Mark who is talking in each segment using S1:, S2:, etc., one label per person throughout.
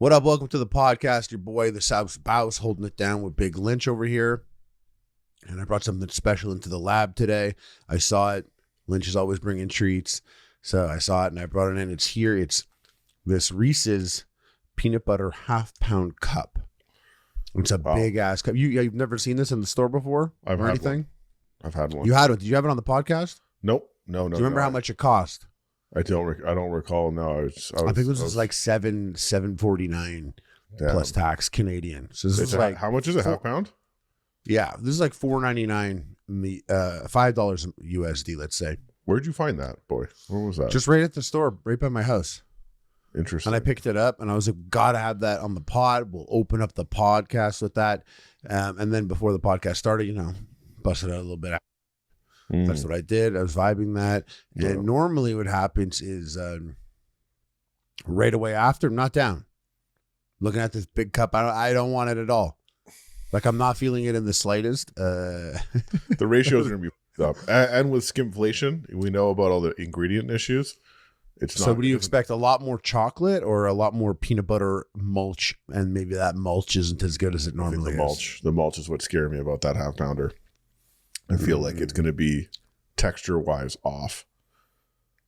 S1: What up? Welcome to the podcast. Your boy, the South Spouse, holding it down with Big Lynch over here. And I brought something special into the lab today. I saw it. Lynch is always bringing treats. So I saw it and I brought it in. It's here. It's this Reese's peanut butter half-pound cup. It's a big ass cup. You've never seen this in the store before?
S2: I've
S1: or
S2: had
S1: anything?
S2: one. I've had one.
S1: You had one. Did you have it on the podcast?
S2: Nope. No.
S1: Do you remember how much it cost?
S2: I don't recall. No,
S1: I think this was like $7.49 plus tax Canadian. So this is like
S2: how much is it? Half pound?
S1: Yeah, this is like $4.99, $5 USD. Let's say.
S2: Where'd you find that, boy? Where was that?
S1: Just right at the store, right by my house.
S2: Interesting.
S1: And I picked it up, and I was like, "Gotta have that on the pod. We'll open up the podcast with that." And then before the podcast started, busted out a little bit. That's what I did. I was vibing that. And normally what happens is right away after, I'm not down. Looking at this big cup, I don't want it at all. Like, I'm not feeling it in the slightest.
S2: The ratios are going to be up. And with skimflation, we know about all the ingredient issues.
S1: So what do you expect? A lot more chocolate or a lot more peanut butter mulch? And maybe that mulch isn't as good as it normally is.
S2: The mulch is what scared me about that half pounder. I feel like it's going to be texture-wise off.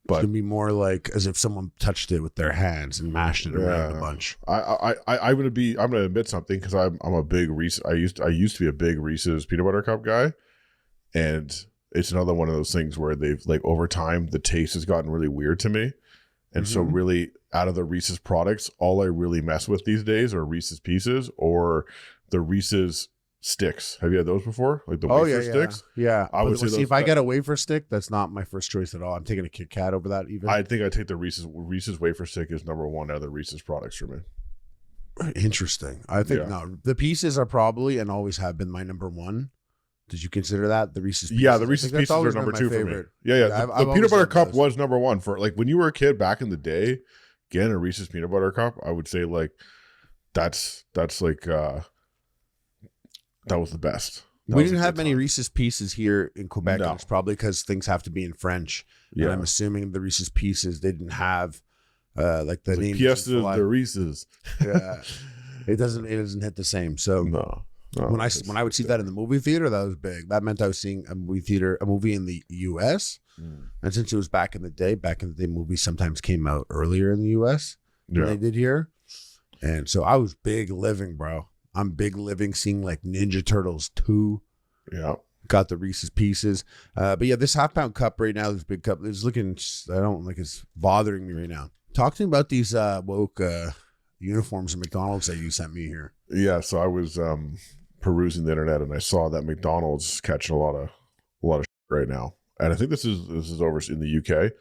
S2: But
S1: it's going to be more like as if someone touched it with their hands and mashed it around a bunch.
S2: I'm going to admit something because I'm a big Reese. I used to be a big Reese's peanut butter cup guy, and it's another one of those things where they've like over time the taste has gotten really weird to me, and so really out of the Reese's products, all I really mess with these days are Reese's Pieces or the Reese's Sticks. Have you had those before? Like the wafer sticks?
S1: Yeah.
S2: I would say
S1: if I get a wafer stick, that's not my first choice at all. I'm taking a Kit Kat over that even.
S2: I think I take the Reese's wafer stick is number one out of the Reese's products for me.
S1: Interesting. I think no. The Pieces are probably and always have been my number one. Did you consider that? The Reese's Pieces?
S2: Yeah, the Reese's Pieces are number two for me. Yeah. The peanut butter cup was number one for like when you were a kid back in the day. Again, a Reese's peanut butter cup, I would say like that's like that was the best.
S1: We didn't have many Reese's Pieces here in Quebec.
S2: No.
S1: And it's probably because things have to be in French. Yeah. And I'm assuming the Reese's Pieces they didn't have like the name.
S2: Pièces de Reese's.
S1: Yeah, it doesn't hit the same. So
S2: no,
S1: when I would see that in the movie theater, that was big. That meant I was seeing a movie in the U.S. And since it was back in the day, movies sometimes came out earlier in the U.S. than they did here. And so I was big living, bro. I'm big living, seeing like Ninja Turtles 2.
S2: Yeah.
S1: Got the Reese's Pieces. But yeah, this half-pound cup right now, this big cup, it's looking, I don't like, it's bothering me right now. Talk to me about these woke uniforms at McDonald's that you sent me here.
S2: Yeah, so I was perusing the internet and I saw that McDonald's catching a lot of shit right now. And I think this is over in the UK.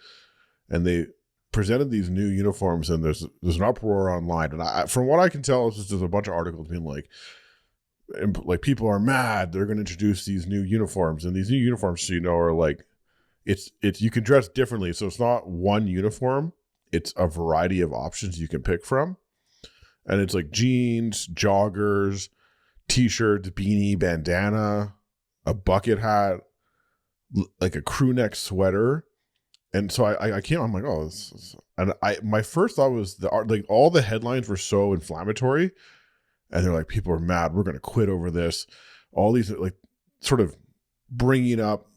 S2: And they presented these new uniforms and there's an uproar online, and from what I can tell, there's a bunch of articles being like people are mad they're going to introduce these new uniforms, and these new uniforms, are like it's you can dress differently, so it's not one uniform, it's a variety of options you can pick from, and it's like jeans, joggers, t-shirts, beanie, bandana, a bucket hat, like a crew neck sweater. And so I came, I'm like, oh, my first thought was all the headlines were so inflammatory, and they're like, people are mad, we're going to quit over this. All these like sort of bringing up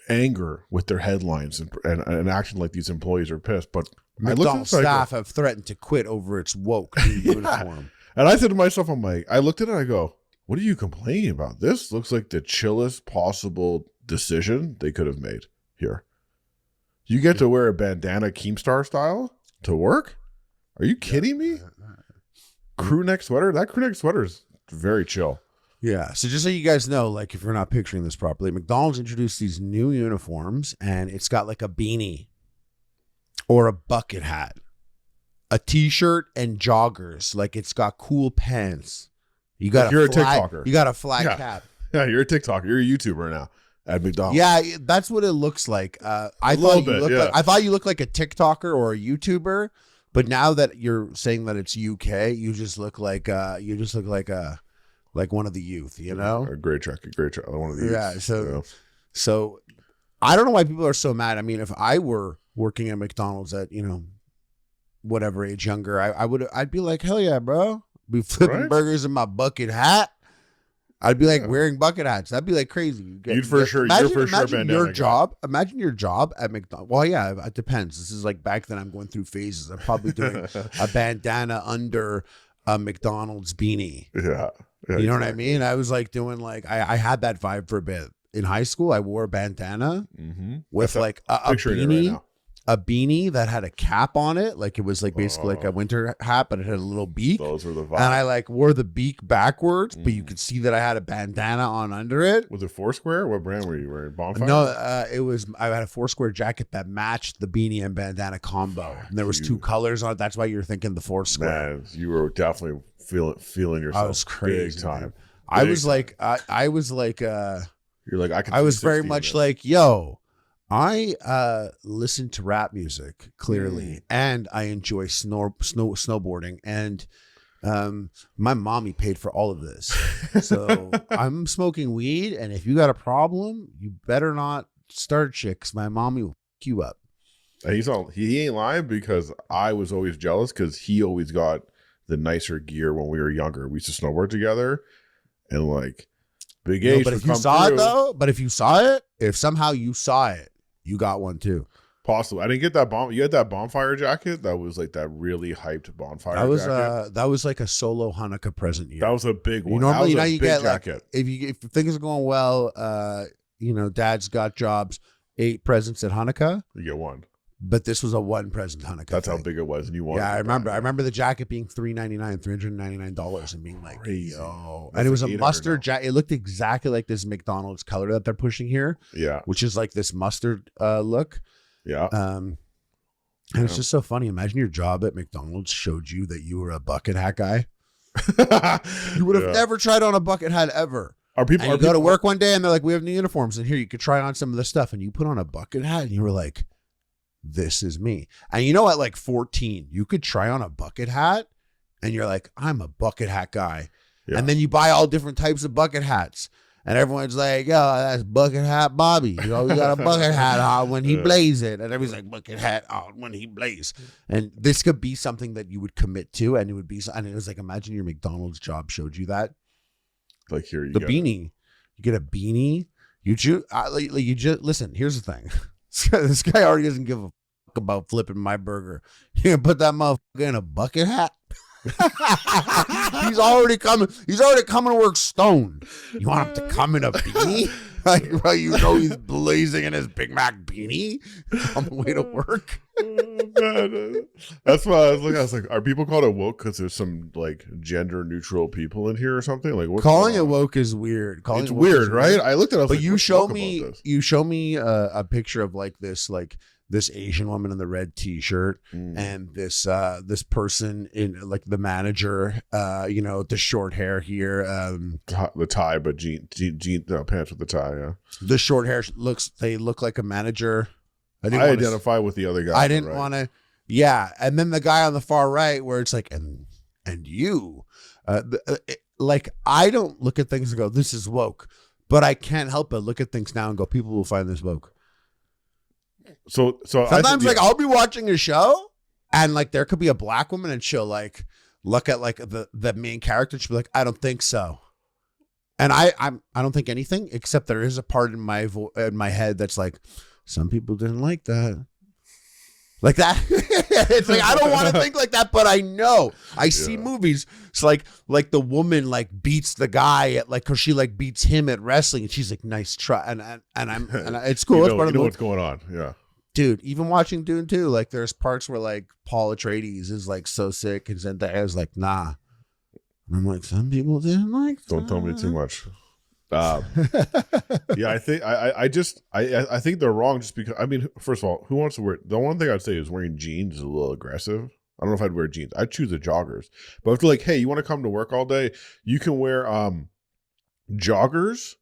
S2: anger with their headlines and acting like these employees are pissed. But
S1: McDonald's staff have threatened to quit over its woke uniform.
S2: And I said to myself, I looked at it and I go, what are you complaining about? This looks like the chillest possible decision they could have made here. You get to wear a bandana Keemstar style to work? Are you kidding me? Crew neck sweater? That crew neck sweater is very chill.
S1: Yeah. So just so you guys know, like if you're not picturing this properly, McDonald's introduced these new uniforms and it's got like a beanie or a bucket hat, a t-shirt and joggers. Like it's got cool pants.
S2: You're a TikToker.
S1: You got a flat cap.
S2: Yeah, you're a TikToker. You're a YouTuber now. At McDonald's.
S1: Yeah, that's what it looks like. I thought you looked like a TikToker or a YouTuber, but now that you're saying that it's UK, you just look like one of the youth, A
S2: great track, one of the youth.
S1: Yeah, so I don't know why people are so mad. I mean, if I were working at McDonald's at whatever age younger, I'd be like, hell yeah, bro. Be flipping burgers in my bucket hat. I'd be like wearing bucket hats. That'd be like crazy.
S2: You'd for sure.
S1: Imagine your job. Imagine your job at McDonald's. Well, yeah, it depends. This is like back then. I'm going through phases. I'm probably doing a bandana under a McDonald's beanie.
S2: Yeah.
S1: You know what I mean? I was like doing like I had that vibe for a bit in high school. I wore a bandana with like a beanie. Right, a beanie that had a cap on it, like it was like basically like a winter hat, but it had a little beak.
S2: Those were the vibes.
S1: And I like wore the beak backwards, but you could see that I had a bandana on under it.
S2: Was it Foursquare? What brand were you wearing? Bonfire?
S1: No, it was. I had a Foursquare jacket that matched the beanie and bandana combo, and there was 2 colors on it. That's why you're thinking the Foursquare.
S2: Man, you were definitely feeling yourself.
S1: I was crazy,
S2: big time.
S1: I was like, I was like,
S2: you're like,
S1: I was very much like, yo. I listen to rap music clearly, and I enjoy snowboarding, and my mommy paid for all of this. So I'm smoking weed, and if you got a problem, you better not start shit, because my mommy will fuck you up.
S2: He ain't lying, because I was always jealous because he always got the nicer gear when we were younger. We used to snowboard together, and like big age.
S1: But if you saw it though, if somehow you saw it. You got one too.
S2: Possibly. I didn't get that bomb. You had that bonfire jacket. That was like that really hyped bonfire jacket.
S1: That was like a solo Hanukkah present year.
S2: That was a big one.
S1: Normally, you get jacket. Like, if things are going well, dad's got jobs, 8 presents at Hanukkah.
S2: You get one.
S1: But this was a 1 present Hanukkah.
S2: That's how big it was, and you wanted.
S1: Yeah, I remember. I remember the jacket being $399, and being like, crazy. Yo. And it was a mustard jacket. It looked exactly like this McDonald's color that they're pushing here.
S2: Yeah,
S1: which is like this mustard look.
S2: Yeah.
S1: And it's just so funny. Imagine your job at McDonald's showed you that you were a bucket hat guy. You would have never tried on a bucket hat ever. You go to work one day and they're like, we have new uniforms, and here you could try on some of the stuff, and you put on a bucket hat, and you were like, this is me. And you know, at like 14, you could try on a bucket hat, and you're like, I'm a bucket hat guy. Yeah. And then you buy all different types of bucket hats. And everyone's like, yo, that's bucket hat Bobby. You know, we got a bucket hat on when he blaze it. And everybody's like, bucket hat on when he blaze. And this could be something that you would commit to. And it would be, and it was like, imagine your McDonald's job showed you that.
S2: Like here, you
S1: the beanie. You get a beanie. You just listen, here's the thing. This guy already doesn't give a fuck about flipping my burger. You gonna put that motherfucker in a bucket hat? He's already coming to work stoned. You want him to come in a beanie? Like, bro, you know he's blazing in his Big Mac beanie on the way to work.
S2: That's why I was looking. I was like, are people called it woke because there's some like gender neutral people in here or something? Like, what's
S1: calling it woke is weird.
S2: It's weird, right? I looked at it.
S1: But like, you show me a picture of like this Asian woman in the red t-shirt and this person in like the manager, the short hair here,
S2: the tie, but jean pants with the tie. Yeah,
S1: the short hair they look like a manager.
S2: I identify with the other guy.
S1: I didn't want to. Yeah, and then the guy on the far right, where it's like, and you, like, I don't look at things and go, this is woke, but I can't help but look at things now and go, people will find this woke.
S2: So
S1: sometimes like I'll be watching a show and like there could be a black woman and she'll like look at like the main character and she'll be like, I don't think so. And I don't think anything, except there is a part in my head that's like, some people didn't like that. Like that. It's like, I don't want to think like that, but I know. I see movies. It's like the woman like beats the guy at like, cause she like beats him at wrestling and she's like, nice try. And it's cool.
S2: You know what's going on. Yeah.
S1: Dude, even watching Dune 2, like there's parts where like Paul Atreides is like so sick and Zendaya's like, nah. And I'm like, some people didn't like that.
S2: Don't tell me too much. Yeah, I think they're wrong just because, I mean, first of all, who wants to wear, the one thing I'd say is wearing jeans is a little aggressive. I don't know if I'd wear jeans. I'd choose the joggers. But if they're like, hey, you want to come to work all day? You can wear joggers,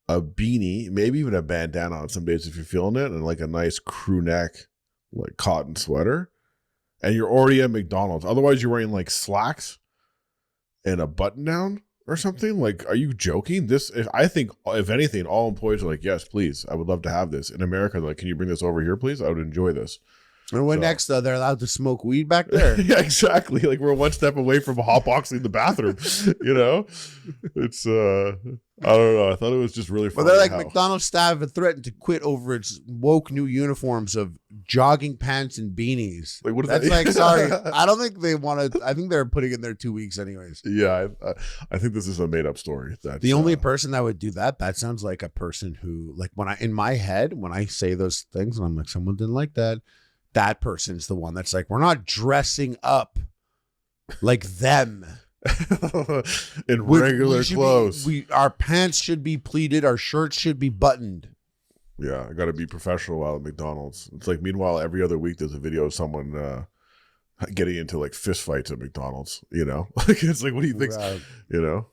S2: a beanie, maybe even a bandana on some days if you're feeling it, and like a nice crew neck, like cotton sweater. And you're already at McDonald's. Otherwise, you're wearing like slacks and a button down or something. Like, are you joking? I think if anything, all employees are like, yes, please, I would love to have this. In America, like, can you bring this over here, please? I would enjoy this.
S1: And when next they're allowed to smoke weed back there?
S2: Yeah, exactly. Like we're one step away from hotboxing the bathroom. You know, it's I don't know. I thought it was just really funny.
S1: But they're like, McDonald's staff have threatened to quit over its woke new uniforms of jogging pants and beanies.
S2: Like, what is
S1: That's
S2: that?
S1: like, sorry, I don't think they want to. I think they're putting in their 2 weeks anyways.
S2: Yeah, I think this is a made up story. That's
S1: the only person that would do that. That sounds like a person who, like, when I in my head when I say those things, and I'm like, someone didn't like that. That person's the one that's like, we're not dressing up like them.
S2: In regular clothes.
S1: Our pants should be pleated. Our shirts should be buttoned.
S2: Yeah, I got to be professional while at McDonald's. It's like, meanwhile, every other week there's a video of someone getting into like fist fights at McDonald's. You know, it's like, what do you think?
S1: Right.
S2: You know,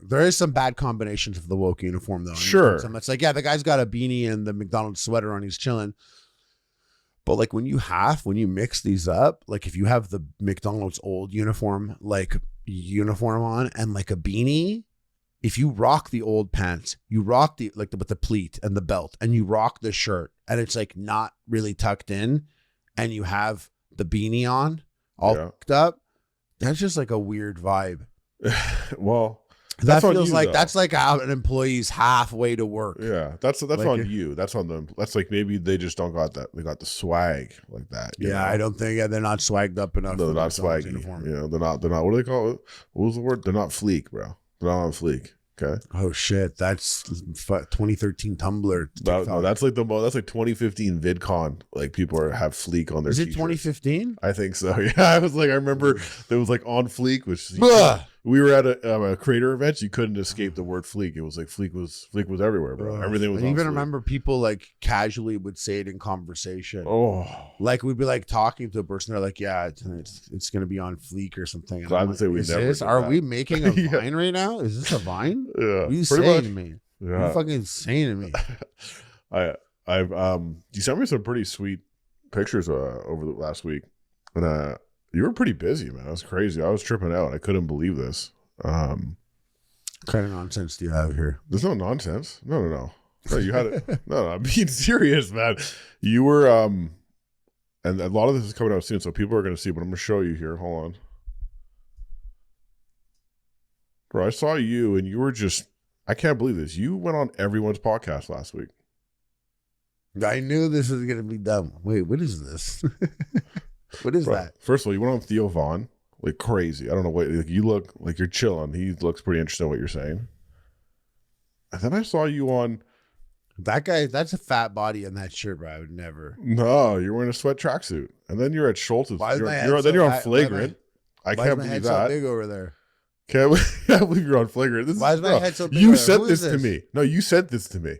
S1: there is some bad combinations of the woke uniform though.
S2: Sure,
S1: it's like, yeah, the guy's got a beanie and the McDonald's sweater on. He's chilling. But like when you mix these up, like if you have the McDonald's old uniform on and like a beanie, if you rock the old pants, you rock the with the pleat and the belt, and you rock the shirt and it's like not really tucked in, and you have the beanie on all tucked up, that's just like a weird vibe.
S2: Well,
S1: that feels like that's like how an employee's halfway to work.
S2: Yeah, that's like on you. That's on them. That's like maybe they just don't got that. They got the swag like that. You know?
S1: I don't think they're not swagged up enough.
S2: No, they're not swaggy. Uniform. You know, they're not. What do they call it? What was the word? They're not fleek, bro. They're not on fleek. Okay.
S1: Oh shit, that's 2013 Tumblr.
S2: No, that's like that's like 2015 VidCon. Like people have fleek on their.
S1: Is it
S2: t-shirts. 2015?
S1: I
S2: think so. Yeah, I remember it was like on fleek, which we were at a creator event. So you couldn't escape the word fleek. It was like fleek was everywhere, bro. Everything was.
S1: I even
S2: fleek.
S1: Remember people like casually would say it in conversation.
S2: Oh,
S1: like we'd be like talking to a person. They're like, "Yeah, it's gonna be on fleek or something."
S2: Glad to say we never.
S1: Are we making a vine right now? Is this a vine?
S2: Yeah.
S1: What are you saying to me?
S2: Yeah.
S1: What are you fucking saying to me?
S2: You sent me some pretty sweet pictures over the last week, and you were pretty busy, man. That was crazy. I was tripping out. I couldn't believe this. What
S1: kind of nonsense do you have here?
S2: There's no nonsense. No, you had it. No, I'm being serious, man. You were and a lot of this is coming out soon, so people are going to see. But I'm going to show you here. Hold on, bro. I saw you, and you were just. I can't believe this. You went on everyone's podcast last week.
S1: I knew this was going to be dumb. Wait, what is this? What is that?
S2: First of all, you went on Theo Vaughn like crazy. I don't know what, like, you look like you're chilling. He looks pretty interested in what you're saying. And then I saw you on
S1: that guy. That's a fat body in that shirt, bro. I would never.
S2: No, you're wearing a sweat tracksuit, and then you're at Schultz's. Then you're on Flagrant. I can't believe that.
S1: So big over there.
S2: Can't believe you're on Flagrant.
S1: Why is my head so big?
S2: You sent this to me. No, you sent this to me.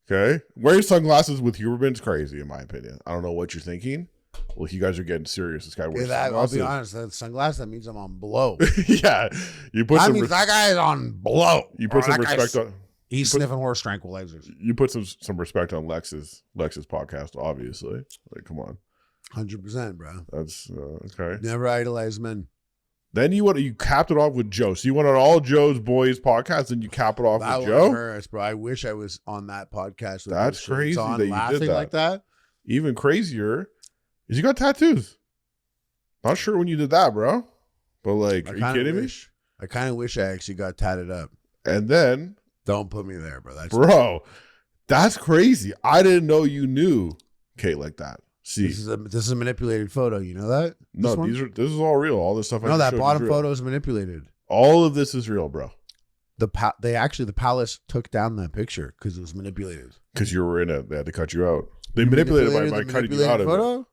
S2: Okay, wearing sunglasses with Huberman's crazy, in my opinion. I don't know what you're thinking. Well, you guys are getting serious. This guy wears sunglasses.
S1: I'll be honest. That sunglasses, that means I'm on blow.
S2: Yeah, you put
S1: that means that guy is on blow.
S2: You put some respect on.
S1: He's sniffing horse tranquilizers.
S2: You put some respect on Lex's podcast, obviously. Like, come on,
S1: 100%, bro.
S2: That's okay.
S1: Never idolize men.
S2: Then you capped it off with Joe. So you went on all Joe's boys podcasts, and you cap it off with Joe.
S1: Hurts, bro. I wish I was on that podcast.
S2: That's crazy that you did that.
S1: Like that.
S2: Even crazier is you got tattoos. Not sure when you did that, bro. But like, are you kidding me?
S1: I kind of wish I actually got tatted up.
S2: And then
S1: don't put me there, bro.
S2: That's crazy. I didn't know you knew Kate like that. See,
S1: this is a manipulated photo. You know that?
S2: No, this is all real. All this stuff.
S1: No, that bottom photo is manipulated.
S2: All of this is real, bro.
S1: The palace took down that picture because it was manipulated.
S2: Because you were in it, they had to cut you out. They manipulated by cutting you out of it.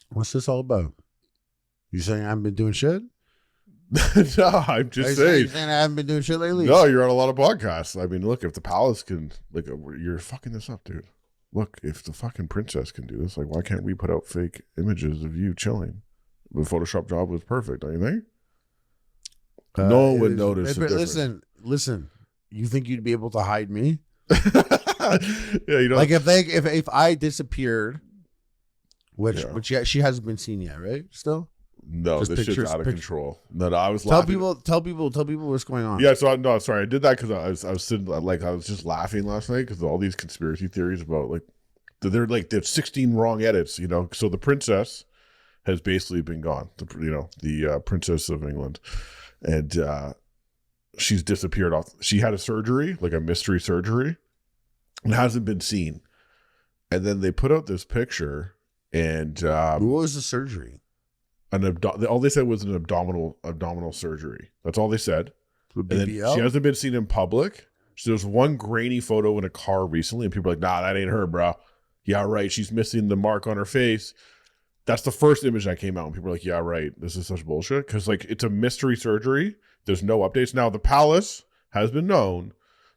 S1: What's this all about? You saying I haven't been doing shit?
S2: No, I'm just saying.
S1: You saying I haven't been doing shit lately?
S2: No, you're on a lot of podcasts. I mean, look, if the palace can, like, you're fucking this up, dude. Look, if the fucking princess can do this, like, why can't we put out fake images of you chilling? The Photoshop job was perfect, don't you think? No one would notice the difference.
S1: Listen. You think you'd be able to hide me?
S2: Yeah, you know.
S1: Like if I disappeared, which she hasn't been seen yet, right? Still.
S2: No, this shit's out of control. No, I was laughing.
S1: Tell people what's going on.
S2: Yeah, so sorry, I did that because I was sitting, like, I was just laughing last night because all these conspiracy theories about, like, They're like, there's 16 wrong edits, you know. So the princess has basically been gone, the princess of England. And she's disappeared off. She had a surgery, like a mystery surgery, and hasn't been seen. And then they put out this picture, and
S1: what was the surgery?
S2: All they said was an abdominal surgery. That's all they said. And then she hasn't been seen in public. So there's one grainy photo in a car recently, and people are like, nah, that ain't her, bro. Yeah, right. She's missing the mark on her face. That's the first image that came out, and people are like, yeah, right. This is such bullshit. Because, like, it's a mystery surgery. There's no updates. Now, the palace has been known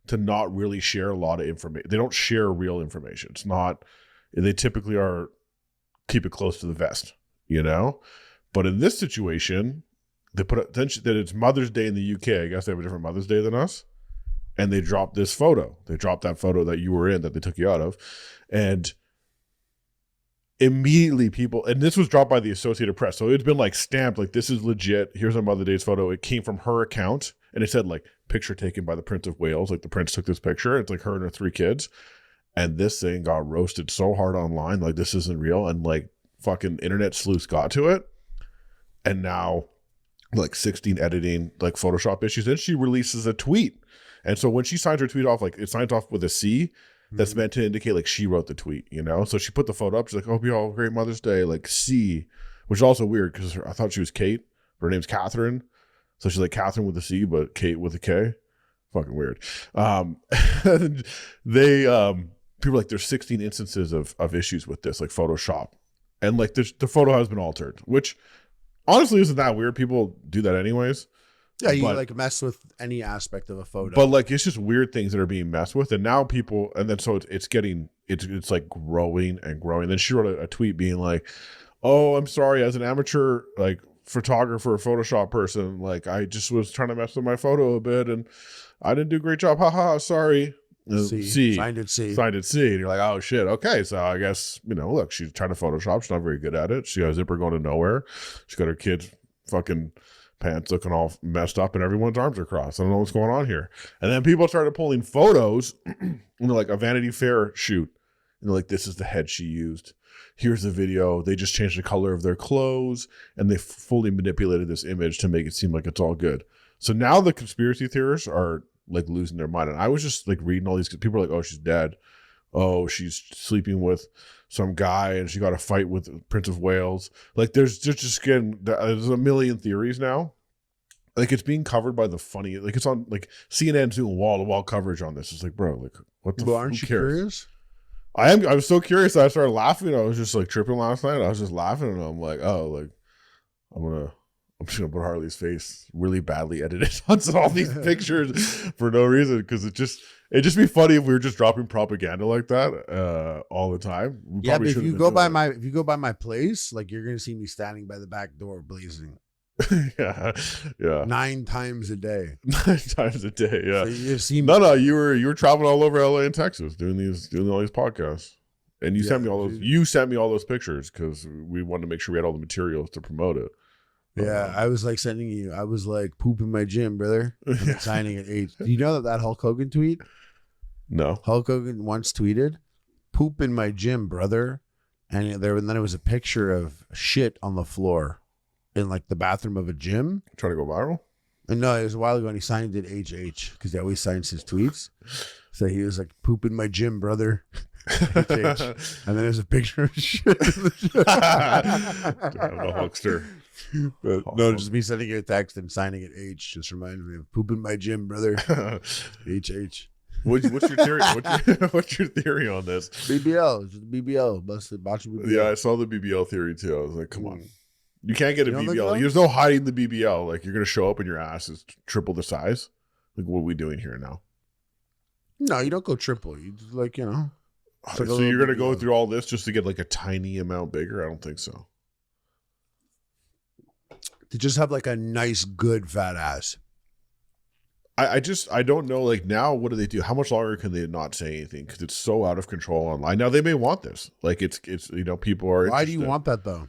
S2: to not really share a lot of information. They don't share real information. It's not, they typically keep it close to the vest, you know? But in this situation, they put attention that it's Mother's Day in the UK. I guess they have a different Mother's Day than us. And they dropped this photo. They dropped that photo that you were in, that they took you out of. And immediately people, and this was dropped by the Associated Press, so it's been like stamped, like, this is legit. Here's a Mother's Day's photo. It came from her account, and it said, like, picture taken by the Prince of Wales. Like, the prince took this picture. It's like her and her 3 kids. And this thing got roasted so hard online, like, this isn't real. And, like, fucking internet sleuths got to it. And now, like, 16 editing, like, Photoshop issues. Then she releases a tweet. And so when she signs her tweet off, like, it signs off with a C. That's meant to indicate, like, she wrote the tweet, you know? So she put the photo up. She's like, hope you all have a great Mother's Day. Like, C, which is also weird because I thought she was Kate. But her name's Catherine. So she's like Catherine with a C, but Kate with a K. Fucking weird. People are like, there's 16 instances of issues with this, like Photoshop. And, like, the photo has been altered, which honestly isn't that weird. People do that anyways.
S1: Yeah, you like mess with any aspect of a photo.
S2: But, like, it's just weird things that are being messed with. And now people, and then so it's like growing and growing. Then she wrote a tweet being like, oh, I'm sorry, as an amateur, like, photographer, Photoshop person, like, I just was trying to mess with my photo a bit and I didn't do a great job. Haha, sorry. C.
S1: Signed it C.
S2: Signed it C. And you're like, oh shit. Okay. So I guess, you know, look, she's trying to Photoshop. She's not very good at it. She got a zipper going to nowhere. She's got her kids fucking pants looking all messed up and everyone's arms are crossed. I don't know what's going on here. And then people started pulling photos, you know, like a Vanity Fair shoot. And they're like, this is the head she used. Here's the video. They just changed the color of their clothes and they fully manipulated this image to make it seem like it's all good. So now the conspiracy theorists are, like, losing their mind. And I was just, like, reading all these, people are like, oh, she's dead. Oh, she's sleeping with some guy and she got a fight with Prince of Wales. Like, there's a million theories now. Like, it's being covered by the funny, like, it's on, like, CNN's doing wall-to-wall coverage on this. It's like, bro, like, what the fuck?
S1: Aren't you curious?
S2: I was so curious that I started laughing. I was just, like, tripping last night. I was just laughing and I'm like, oh, like, I'm just gonna put Harley's face really badly edited onto all these pictures for no reason, because it'd just be funny if we were just dropping propaganda like that all the time.
S1: Yeah, but if you go by my place, like, you're gonna see me standing by the back door blazing.
S2: yeah.
S1: 9 times a day.
S2: 9 times a day. Yeah.
S1: So you see me.
S2: No, you were traveling all over LA and Texas doing all these podcasts. And you sent me all those. You sent me all those pictures because we wanted to make sure we had all the materials to promote it.
S1: Yeah, I was like poop in my gym, brother. Signing at 8. Do you know that Hulk Hogan tweet?
S2: No.
S1: Hulk Hogan once tweeted, "Poop in my gym, brother," and then it was a picture of shit on the floor in, like, the bathroom of a gym.
S2: Trying to go viral?
S1: And no, it was a while ago, and he signed it HH because he always signs his tweets. So he was like, "Poop in my gym, brother." HH. And then there's a picture of shit in the gym.
S2: The Hulkster.
S1: But no, just me sending you a text and signing it H just reminds me of poop in my gym, brother. HH.
S2: What's your theory? What's your theory on this?
S1: BBL, just BBL, busted, botched BBL.
S2: Yeah, I saw the BBL theory too. I was like, come on, you can't get a BBL. There's no hiding the BBL. Like, you're gonna show up and your ass is triple the size. Like, what are we doing here now?
S1: No, you don't go triple. You just, like, you know.
S2: So you're gonna go through all this just to get, like, a tiny amount bigger? I don't think so.
S1: To just have, like, a nice, good fat ass.
S2: I don't know. Like, now, what do they do? How much longer can they not say anything? Because it's so out of control online. Now, they may want this. Like, it's you know, people are.
S1: Why do you want that, though?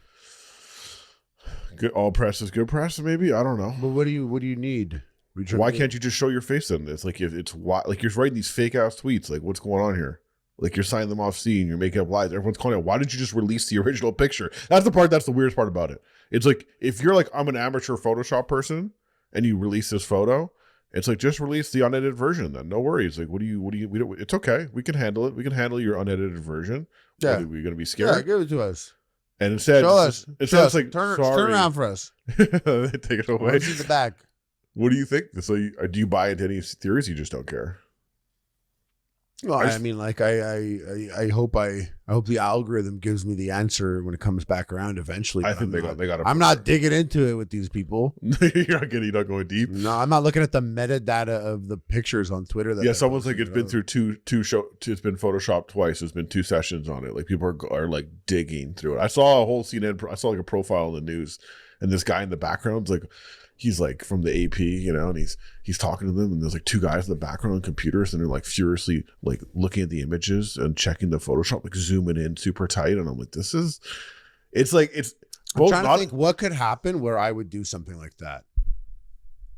S2: Good, all press is good press, maybe. I don't know.
S1: But what do you need?
S2: Why can't you just show your face in this? Like, if it's like you're writing these fake ass tweets. Like, what's going on here? Like you're signing them off scene, you're making up lies. Everyone's calling out, why did you just release the original picture? That's the weirdest part about it. It's like, if you're like, I'm an amateur Photoshop person and you release this photo, it's like, just release the unedited version then. No worries. Like, it's okay. We can handle it. We can handle your unedited version.
S1: Yeah.
S2: Are we going to be scared?
S1: Yeah, give it to us.
S2: And instead,
S1: Show us.
S2: it's like,
S1: turn
S2: sorry.
S1: around for us.
S2: Take it away.
S1: Let's see the back.
S2: What do you think? So do you buy into any theories? You just don't care?
S1: Well, I mean, like I hope the algorithm gives me the answer when it comes back around eventually.
S2: I think they got.
S1: I'm not digging into it with these people.
S2: You're not going deep.
S1: No, I'm not looking at the metadata of the pictures on Twitter.
S2: Yeah, someone's like, it's been through it's been photoshopped twice. There's been 2 sessions on it. Like people are like digging through it. I saw a whole CNN. I saw like a profile in the news, and this guy in the background's like, he's like from the AP, and he's talking to them, and there's like 2 guys in the background on computers, and they're like furiously like looking at the images and checking the Photoshop, like zooming in super tight, and I'm like,
S1: I'm trying to think what could happen where I would do something like that,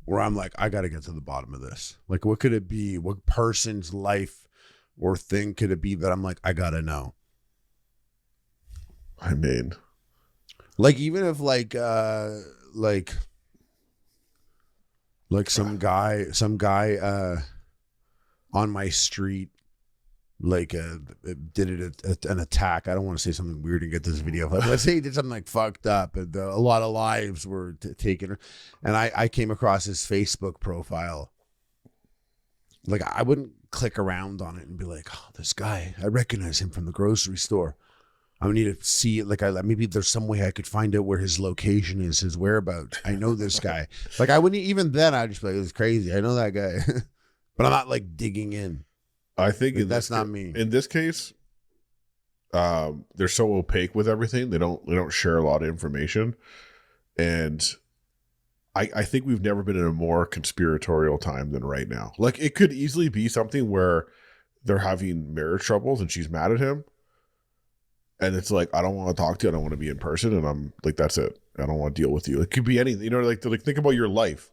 S1: where I'm like, I got to get to the bottom of this. Like, what could it be? What person's life or thing could it be that I'm like, I gotta know?
S2: I mean,
S1: like, even if like some guy on my street did an attack. I don't want to say something weird and get this video. But let's say he did something like fucked up, and a lot of lives were taken. And I came across his Facebook profile. Like, I wouldn't click around on it and be like, oh, this guy, I recognize him from the grocery store. I need to see it. Like, maybe there's some way I could find out where his location is, his whereabouts. I know this guy. Like, I wouldn't even then. I'd just be like, it's crazy. I know that guy, but I'm not like digging in.
S2: I think
S1: that's not me.
S2: In this case, they're so opaque with everything. They don't share a lot of information, and I think we've never been in a more conspiratorial time than right now. Like, it could easily be something where they're having marriage troubles and she's mad at him. And it's like, I don't want to talk to you. I don't want to be in person. And I'm like, that's it. I don't want to deal with you. It could be anything, like think about your life.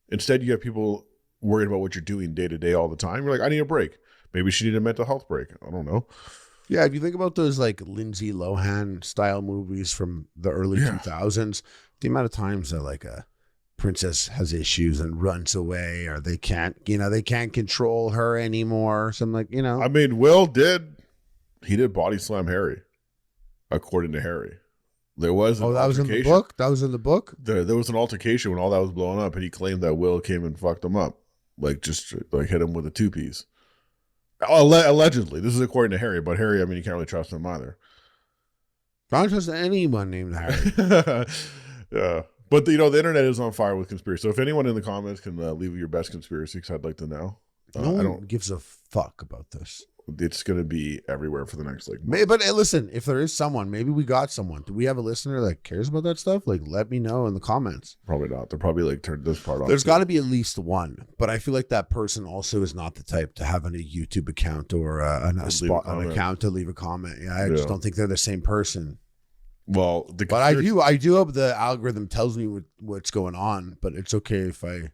S2: Instead, you have people worried about what you're doing day to day all the time. You're like, I need a break. Maybe she needed a mental health break. I don't know.
S1: Yeah. If you think about those like Lindsay Lohan style movies from the early 2000s, the amount of times that like a princess has issues and runs away, or they can't control her anymore. Something like,
S2: I mean, Will did body slam Harry. According to Harry, there was
S1: that was in the book. That was in the book.
S2: There was an altercation when all that was blowing up, and he claimed that Will came and fucked him up, like just like hit him with a 2-piece. Allegedly, this is according to Harry. But Harry, I mean, you can't really trust him either.
S1: I don't trust anyone named Harry.
S2: Yeah, but the internet is on fire with conspiracy. So if anyone in the comments can leave your best conspiracy, because I'd like to know.
S1: No one gives a fuck about this.
S2: It's going to be everywhere for the next
S1: But listen, if there is someone, maybe we got someone. Do we have a listener that cares about that stuff? Like, let me know in the comments.
S2: Probably not. They're probably like turned this part off.
S1: There's got to be at least one, but I feel like that person also is not the type to have a YouTube account or an account to leave a comment. Yeah, I just don't think they're the same person.
S2: Well,
S1: but I do hope the algorithm tells me what's going on. But it's okay if I.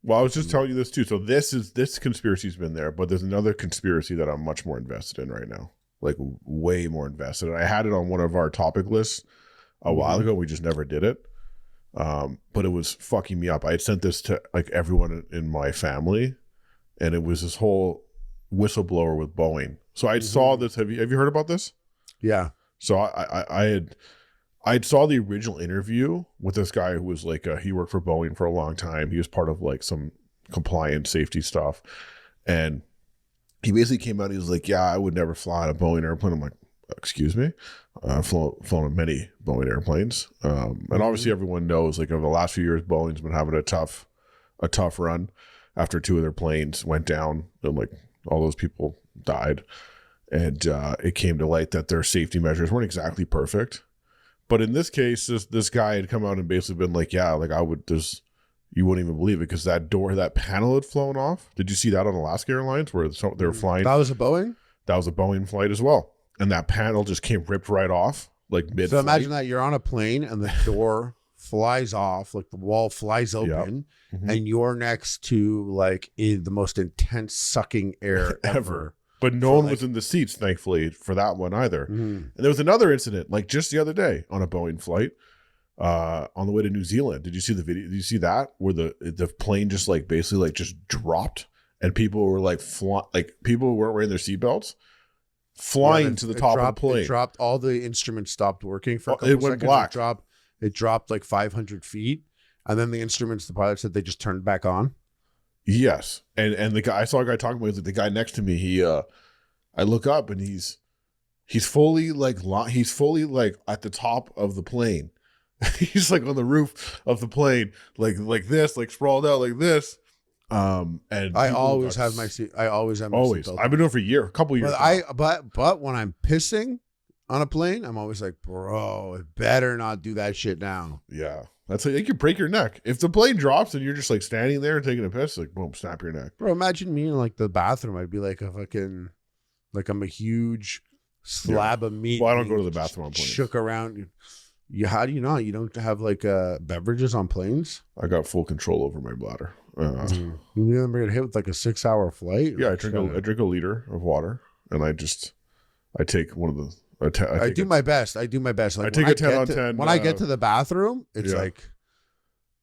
S2: Well, I was just telling you this too. So this conspiracy's been there, but there's another conspiracy that I'm much more invested in right now, like way more invested. And I had it on one of our topic lists a while ago. We just never did it, but it was fucking me up. I had sent this to like everyone in my family, and it was this whole whistleblower with Boeing. So I saw this. Have you heard about this?
S1: Yeah.
S2: So I saw the original interview with this guy who was like, he worked for Boeing for a long time. He was part of like some compliance safety stuff. And he basically came out, he was like, yeah, I would never fly on a Boeing airplane. I'm like, excuse me? I've flown on many Boeing airplanes. And obviously everyone knows, like, over the last few years, Boeing's been having a tough run after 2 of their planes went down and like all those people died. And it came to light that their safety measures weren't exactly perfect. But in this case, this guy had come out and basically been like, yeah, like you wouldn't even believe it because that panel had flown off. Did you see that on Alaska Airlines where they were flying?
S1: That was a Boeing?
S2: That was a Boeing flight as well. And that panel just came ripped right off, like mid-flight.
S1: So imagine that you're on a plane and the door flies off, like the wall flies open, and you're next to like the most intense sucking air ever.
S2: But no one was in the seats, thankfully, for that one either. And there was another incident, like just the other day on a Boeing flight on the way to New Zealand. Did you see the video? Did you see that? Where the plane just like basically like just dropped and people were like people who weren't wearing their seatbelts flying to the top of the plane.
S1: It dropped. All the instruments stopped working for a couple
S2: it went
S1: seconds.
S2: black.
S1: It dropped like 500 feet. And then the instruments, the pilot said they just turned back on.
S2: Yes, and the guy, I saw a guy talking about it, the guy next to me. I look up and he's fully like at the top of the plane. He's like on the roof of the plane, like this, like sprawled out like this. And
S1: I always have my seat. Always. I've been
S2: doing it for a couple years.
S1: But when I'm pissing on a plane, I'm always like, bro, it better not do that shit now.
S2: Yeah. That's like, you could break your neck. If the plane drops and you're just like standing there taking a piss, like boom, snap your neck.
S1: Bro, imagine me in like the bathroom. I'd be like a fucking, like I'm a huge slab of meat.
S2: Well, I don't go to the bathroom on planes.
S1: Shook around. How do you not? You don't have like beverages on planes?
S2: I got full control over my bladder.
S1: You never get hit with like a 6-hour flight?
S2: Yeah, I drink a liter of water and I take one of the. I do
S1: my best. Like
S2: I take a 10 on 10.
S1: When I get to the bathroom, it's like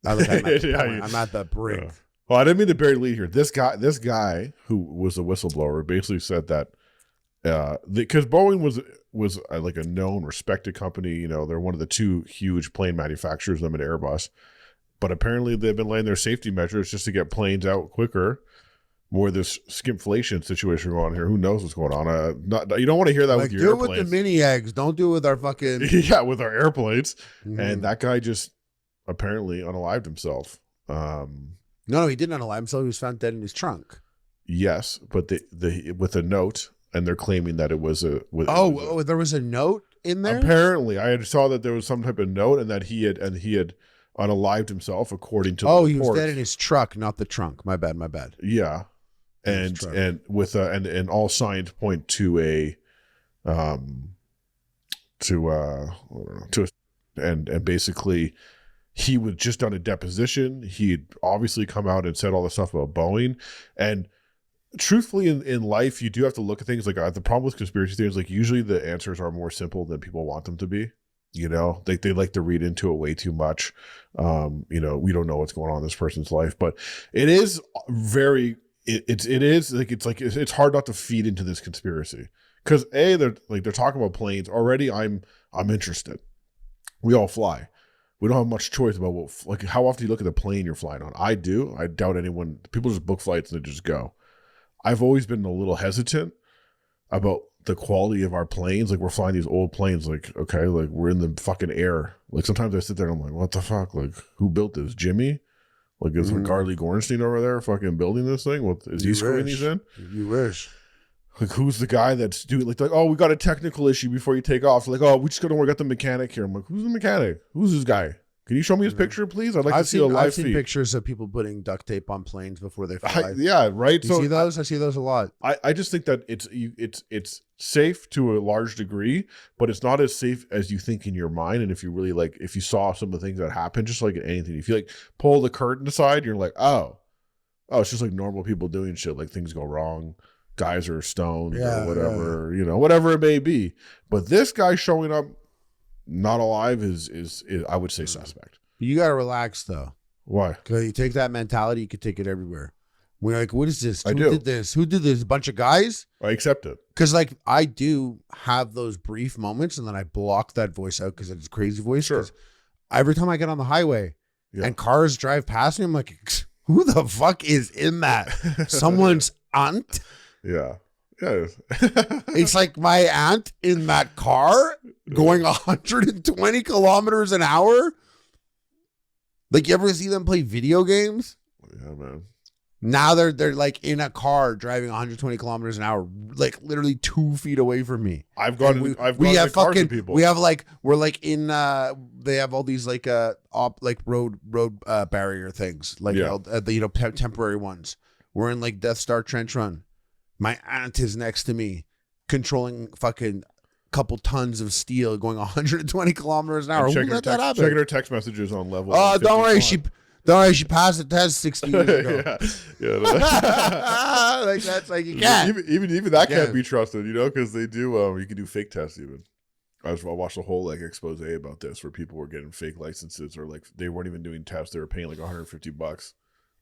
S1: I'm at the brink.
S2: Yeah. Well, I didn't mean to bury the lead here. This guy who was a whistleblower basically said that because Boeing was like a known, respected company. You know, they're one of the two huge plane manufacturers, them and Airbus. But apparently, they've been laying their safety measures just to get planes out quicker. More this skimflation situation going on here. Who knows what's going on? You don't want to hear that with your airplanes.
S1: Do it with the mini eggs. Don't do it with our fucking
S2: with our airplanes. And that guy just apparently unalived himself.
S1: No, he didn't unalive himself. He was found dead in his trunk.
S2: Yes, but with a note, and they're claiming that it was there
S1: was a note in there.
S2: Apparently, I saw that there was some type of note, and that he had unalived himself according to.
S1: Oh, he was dead in his truck, not the trunk. My bad.
S2: Yeah. And with and all signs point to and basically he was just done a deposition. He'd obviously come out and said all the stuff about Boeing. And truthfully, in life, you do have to look at things like the problem with conspiracy theories. Like usually the answers are more simple than people want them to be. You know, they like to read into it way too much. We don't know what's going on in this person's life, but it is very. It's hard not to feed into this conspiracy because they're talking about planes already. I'm interested. We all fly. We don't have much choice about how often do you look at the plane you're flying on? I do. I doubt anyone. People just book flights and they just go. I've always been a little hesitant about the quality of our planes. Like we're flying these old planes. Like okay, like we're in the fucking air. Like sometimes I sit there and I'm like, what the fuck? Like who built this? Jimmy? Like, is Carly Gornstein over there fucking building this thing? Is he screwing these in?
S1: You wish.
S2: Like, who's the guy that's doing like, oh, we got a technical issue before you take off. Like, oh, we just got to work out the mechanic here. I'm like, who's the mechanic? Who's this guy? Can you show me his picture, please? I'd like to see a live feed.
S1: I've seen pictures of people putting duct tape on planes before they fly.
S2: Yeah, right.
S1: Do you see those? I see those a lot.
S2: I just think that it's safe to a large degree, but it's not as safe as you think in your mind. And if you really if you saw some of the things that happen, just like anything, if you pull the curtain aside, you're like, oh, it's just like normal people doing shit. Like things go wrong, guys are stoned or whatever, whatever it may be. But this guy showing up not alive is I would say suspect.
S1: You gotta relax though.
S2: Why?
S1: Because you take that mentality, you could take it everywhere. We're like, what is this?
S2: Who
S1: did this? Who did this? A bunch of guys?
S2: I accept it.
S1: Because I do have those brief moments, and then I block that voice out because it's a crazy voice.
S2: Sure.
S1: Every time I get on the highway and cars drive past me, I'm like, who the fuck is in that? Someone's aunt?
S2: Yeah. Yeah.
S1: It's like my aunt in that car going 120 kilometers an hour. Like, you ever see them play video games?
S2: Yeah, man.
S1: Now they're like in a car driving 120 kilometers an hour, like literally 2 feet away from me.
S2: I've gone in cars with people.
S1: We have we're like in they have all these road barrier things, temporary ones. We're in like Death Star Trench Run. My aunt is next to me, controlling fucking couple tons of steel, going 120 kilometers an hour. Who let that happen?
S2: Checking her text messages on level.
S1: Don't worry, Don't worry, she passed the test 60 years ago.
S2: Yeah.
S1: Like that's like you can't.
S2: Even that can't be trusted, because they do. You can do fake tests even. I watched a whole expose about this where people were getting fake licenses or they weren't even doing tests. They were paying $150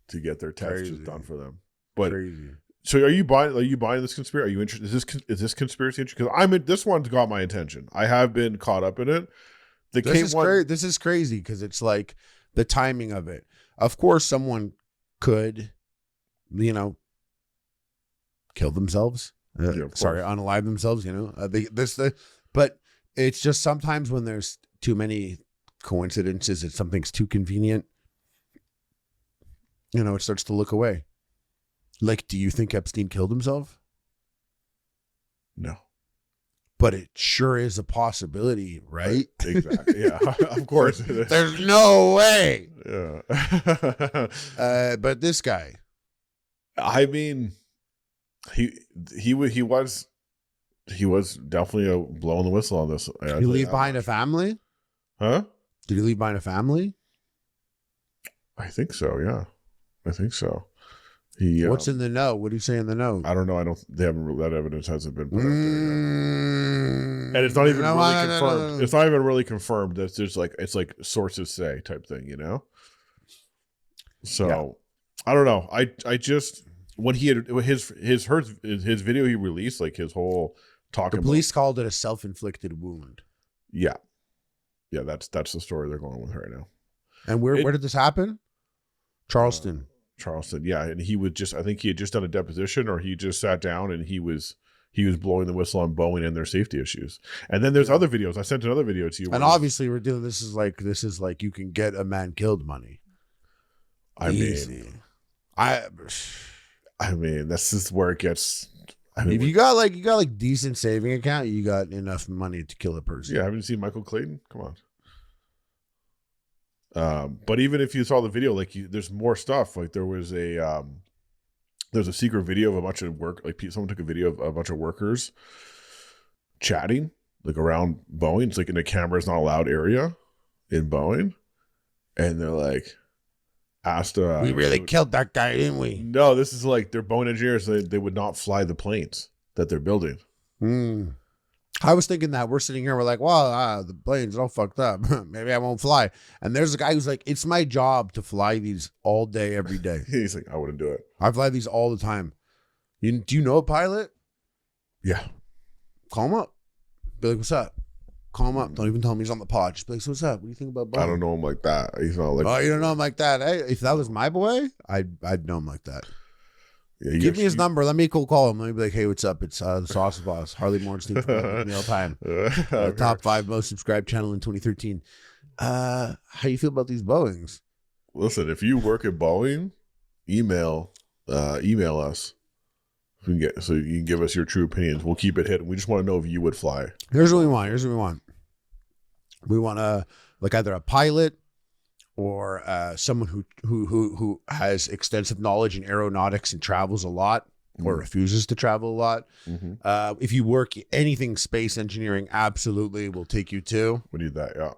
S2: to get their tests just done for them. But
S1: Crazy.
S2: So are you buying this conspiracy? Are you interested? Is this conspiracy interesting? Because this one's got my attention. I have been caught up in it.
S1: This is crazy because it's like the timing of it. Of course, someone could, kill themselves. Unalive themselves. But it's just sometimes when there's too many coincidences, if something's too convenient, it starts to look away. Like, do you think Epstein killed himself?
S2: No.
S1: But it sure is a possibility, right?
S2: Exactly. Yeah, of course.
S1: There's no way.
S2: Yeah.
S1: But this guy.
S2: I mean, he was definitely blowing the whistle on this.
S1: Did he leave behind a family?
S2: Huh?
S1: Did he leave behind a family?
S2: I think so. Yeah, I think so.
S1: What's in the know? What do you say in the know?
S2: I don't know. That evidence hasn't been put out there yet. And it's not even really confirmed. No. It's not even really confirmed. That's just it's like sources say type thing, So yeah. I don't know. I just when he had his video he released, his whole talk.
S1: The police called it a self-inflicted wound.
S2: Yeah, that's the story they're going with right now.
S1: And where did this happen? Charleston,
S2: yeah, and he would I think he had just done a deposition, or he just sat down and he was blowing the whistle on Boeing and their safety issues. And then there's other videos. I sent another video to you.
S1: And obviously we're doing this is like you can get a man killed money. Easy. I
S2: mean, this is where it gets.
S1: If you got decent saving account, you got enough money to kill a person.
S2: Yeah, haven't you seen Michael Clayton? Come on. But even if you saw the video, there's more stuff. There was there's a secret video of a bunch of someone took a video of a bunch of workers chatting around Boeing. It's in a cameras not allowed area in Boeing, and they're asked.
S1: We really killed that guy, didn't we?
S2: No, this is they're Boeing engineers. They would not fly the planes that they're building.
S1: I was thinking that we're sitting here, we're like, well, the plane's all fucked up. Maybe I won't fly. And there's a guy who's like, it's my job to fly these all day, every day.
S2: He's like, I wouldn't do it.
S1: I fly these all the time. Do you know a pilot?
S2: Yeah.
S1: Call him up. Be like, what's up? Call him up. Don't even tell him he's on the pod. Just be like, so what's up? What do you think about Boeing?
S2: I don't know him like that. He's not
S1: oh, you don't know him like that. Hey, if that was my boy, I'd know him like that. Yeah, give me his number. Let me call him. Let me be like, hey, what's up? It's the Sauce Boss, Harley Morgenstein from Meal Time. Top 5 most subscribed channel in 2013. How you feel about these Boeings?
S2: Listen, if you work at Boeing, email us. So you can give us your true opinions. We'll keep it hidden. We just want to know if you would fly.
S1: Here's what we want. We want either a pilot or someone who has extensive knowledge in aeronautics and travels a lot or refuses to travel a lot. Mm-hmm. If you work anything space engineering, absolutely, we'll take you too.
S2: We need that, yeah.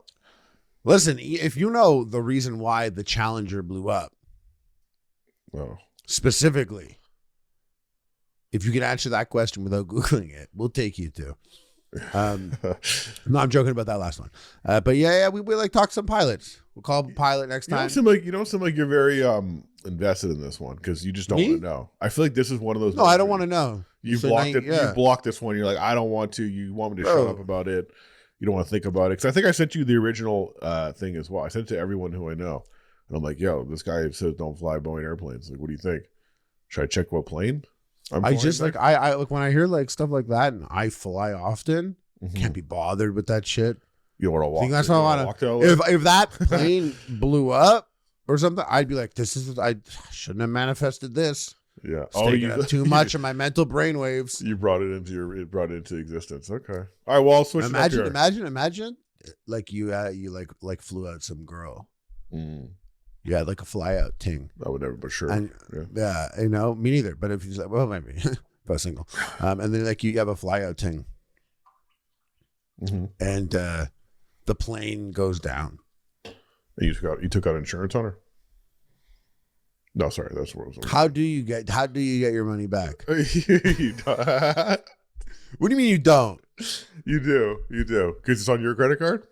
S1: Listen, if you know the reason why the Challenger blew up, specifically, if you can answer that question without Googling it, we'll take you too. No, I'm joking about that last one. But yeah, we talk to some pilots. We'll call up a pilot next time.
S2: You don't seem like you're very invested in this one because you just don't want to know. I feel like this is one of those.
S1: No, I don't want to know.
S2: You blocked it. Yeah. You blocked this one. You're like, I don't want to. You want me to shut up about it. You don't want to think about it because I think I sent you the original thing as well. I sent it to everyone who I know, and I'm like, yo, this guy says don't fly Boeing airplanes. Like, what do you think? Should I check what plane?
S1: I just I when I hear stuff like that, and I fly often, can't be bothered with that shit.
S2: You don't want to walk.
S1: That's what I want to. If that plane blew up or something, I'd be like, I shouldn't have manifested this.
S2: Yeah.
S1: You too much of my mental brainwaves.
S2: You brought it into existence. Okay. All right. Well, I'll switch.
S1: Imagine, you flew out some girl. You had a fly out ting.
S2: I would never, but sure.
S1: And, me neither. But if you maybe if I was single, and then you have a fly out ting, and the plane goes down.
S2: And you took out insurance on her? No, sorry, that's what I was.
S1: How do you get your money back?
S2: You don't.
S1: What do you mean you don't?
S2: You do, because it's on your credit card.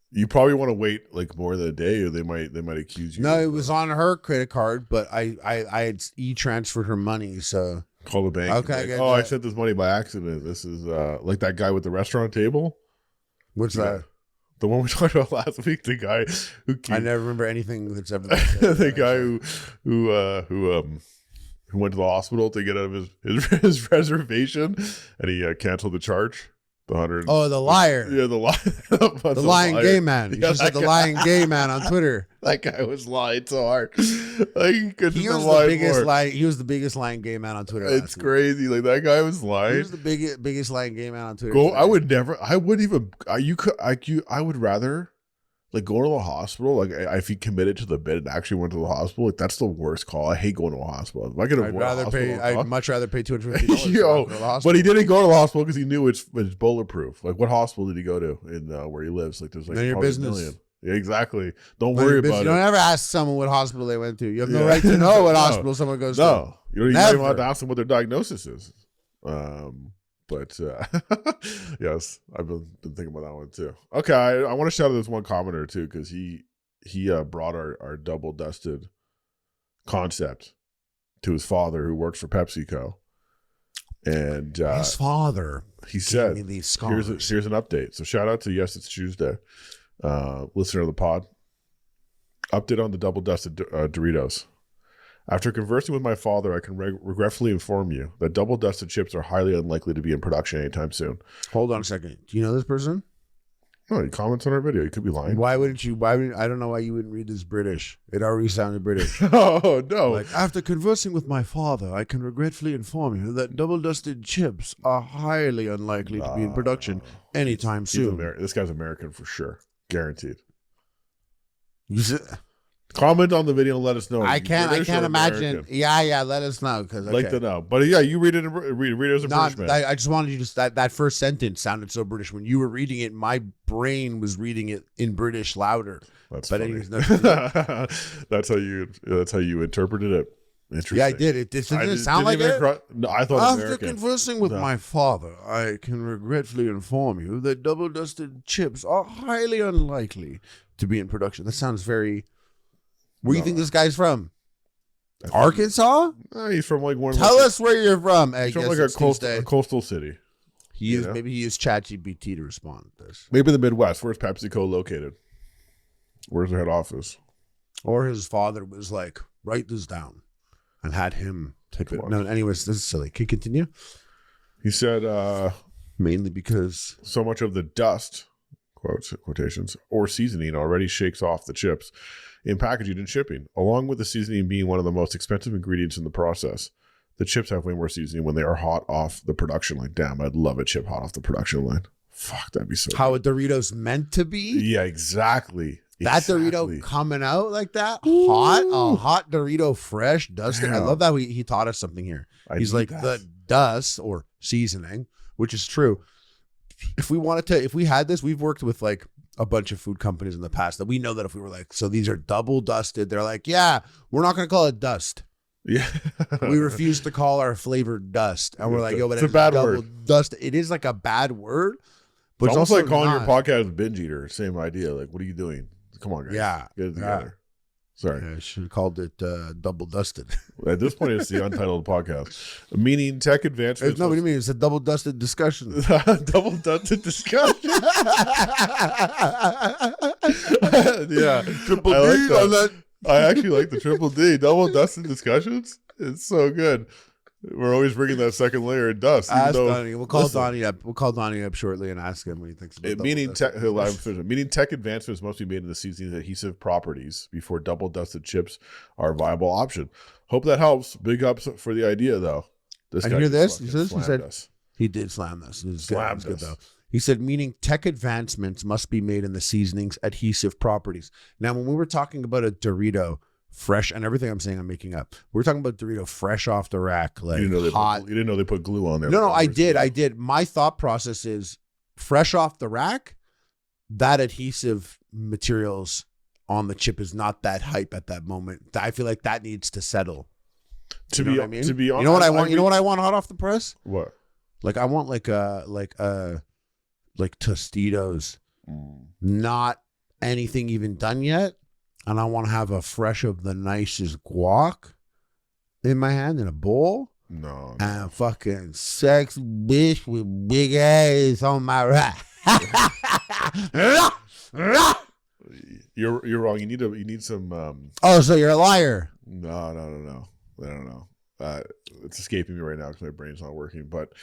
S2: You probably want to wait like more than a day, or they might accuse you.
S1: No, it was on her credit card, but I had e-transferred her money, so
S2: call the bank.
S1: Okay,
S2: like, I sent this money by accident. This is like that guy with the restaurant table.
S1: What's that?
S2: The one we talked about last week. The guy who
S1: I never remember anything that's ever been
S2: said. The guy who went to the hospital to get out of his reservation, and he canceled the charge. The
S1: liar.
S2: Yeah, the liar.
S1: The lying gay man. You just said the lying gay man on Twitter.
S2: That guy was lying so hard. Like
S1: he was the biggest lying. He was the biggest lying gay man on Twitter.
S2: It's crazy. Like that guy was lying.
S1: He was the biggest lying gay man on Twitter.
S2: I would rather like go to the hospital. Like if he committed to the bid and actually went to the hospital, like that's the worst call. I hate going to a hospital. If I could
S1: I'd much rather pay $250.
S2: But he didn't go to the hospital because he knew it's bulletproof. Like what hospital did he go to in where he lives? Like there's like
S1: your business.
S2: $1 million. Yeah, exactly. Don't worry about it.
S1: You don't ever ask someone what hospital they went to. You have no right to know what hospital someone goes to.
S2: No, you don't even want to ask them what their diagnosis is. But yes, I've been thinking about that one too. Okay, I want to shout out this one commenter too because he brought our double dusted concept to his father who works for PepsiCo, and
S1: his father
S2: he said,
S1: me these
S2: here's an update. So shout out to Yes It's Tuesday, listener of the pod. Update on the double dusted Doritos. After conversing with my father, I can regretfully inform you that double-dusted chips are highly unlikely to be in production anytime soon.
S1: Hold on a second. Do you know this person?
S2: No, he comments on our video. He could be lying.
S1: Why wouldn't you? I don't know why you wouldn't read this British. It already sounded British.
S2: Oh, no.
S1: Like, after conversing with my father, I can regretfully inform you that double-dusted chips are highly unlikely to be in production anytime soon.
S2: This guy's American for sure. Guaranteed.
S1: You said...
S2: Comment on the video and let us know.
S1: I can't imagine. American? Yeah, let us know because
S2: like to know. But yeah, you read it as a British man.
S1: I just wanted you to that first sentence sounded so British when you were reading it. My brain was reading it in British louder.
S2: That's funny. Anyways, that's how you interpreted it. Interesting.
S1: Yeah, I did. It didn't sound like it.
S2: No, I thought
S1: after conversing with my father, I can regretfully inform you that double dusted chips are highly unlikely to be in production. That sounds very. Where do you think this guy's from? Arkansas?
S2: No, he's from like one.
S1: Tell us where you're from.
S2: He's from like a coastal city.
S1: Maybe he used ChatGPT to respond to this.
S2: Maybe the Midwest. Where's PepsiCo located? Where's their head office?
S1: Or his father was like, write this down, and had him type it. No, anyways, this is silly. Can you continue?
S2: He said,
S1: mainly because
S2: so much of the dust, quotations, or seasoning already shakes off the chips in packaging and shipping, along with the seasoning being one of the most expensive ingredients in the process. The chips have way more seasoning when they are hot off the production line. Damn, I'd love a chip hot off the production line. Fuck, that'd be so
S1: how good. A Doritos meant to be?
S2: Yeah, exactly.
S1: That Dorito coming out like that, a hot Dorito, fresh, dusted. I love that he taught us something here. He's like the dust or seasoning, which is true. If we had this, we've worked with like a bunch of food companies in the past that we know that if we were like, so these are double dusted, they're like, yeah, we're not going to call it dust.
S2: Yeah.
S1: We refuse to call our flavor dust. And we're like, yo, but
S2: it's a bad word.
S1: Dust. It is like a bad word.
S2: But it's almost like calling your podcast a binge eater. Same idea. Like, what are you doing? Come on, guys.
S1: Yeah.
S2: Get it together. Sorry.
S1: I should have called it double dusted.
S2: At this point, it's the untitled podcast. Meaning tech advancements.
S1: No, what do you mean? It's a double dusted discussion.
S2: Double dusted discussion. Yeah.
S1: Triple D on that.
S2: I actually like the triple D. Double dusted discussions. It's so good. We're always bringing that second layer of dust.
S1: Ask Donnie. We'll call Donnie up. We'll call Donnie up shortly and ask him what he thinks about
S2: meaning tech advancements must be made in the seasoning's adhesive properties before double dusted chips are a viable option. Hope that helps. Big ups for the idea, though.
S1: This guy hear this? He said he did slam this. It was good though. He said, meaning tech advancements must be made in the seasoning's adhesive properties. Now, when we were talking about a Dorito fresh, and everything I'm saying I'm making up, we're talking about Dorito fresh off the rack, like hot.
S2: You didn't know they put glue on there.
S1: No, I did. My thought process is fresh off the rack, that adhesive materials on the chip is not that hype at that moment. I feel like that needs to settle.
S2: To
S1: You know
S2: be
S1: what I mean?
S2: to be honest,
S1: You know what I want? You know what I want hot off the press?
S2: What?
S1: Like I want like Tostitos, not anything even done yet, and I want to have a fresh of the nicest guac in my hand in a bowl.
S2: No.
S1: And a fucking sexy bitch with big ass on my right.
S2: You're wrong. You need some.
S1: Oh, so you're a liar.
S2: No. I don't know. It's escaping me right now because my brain's not working. But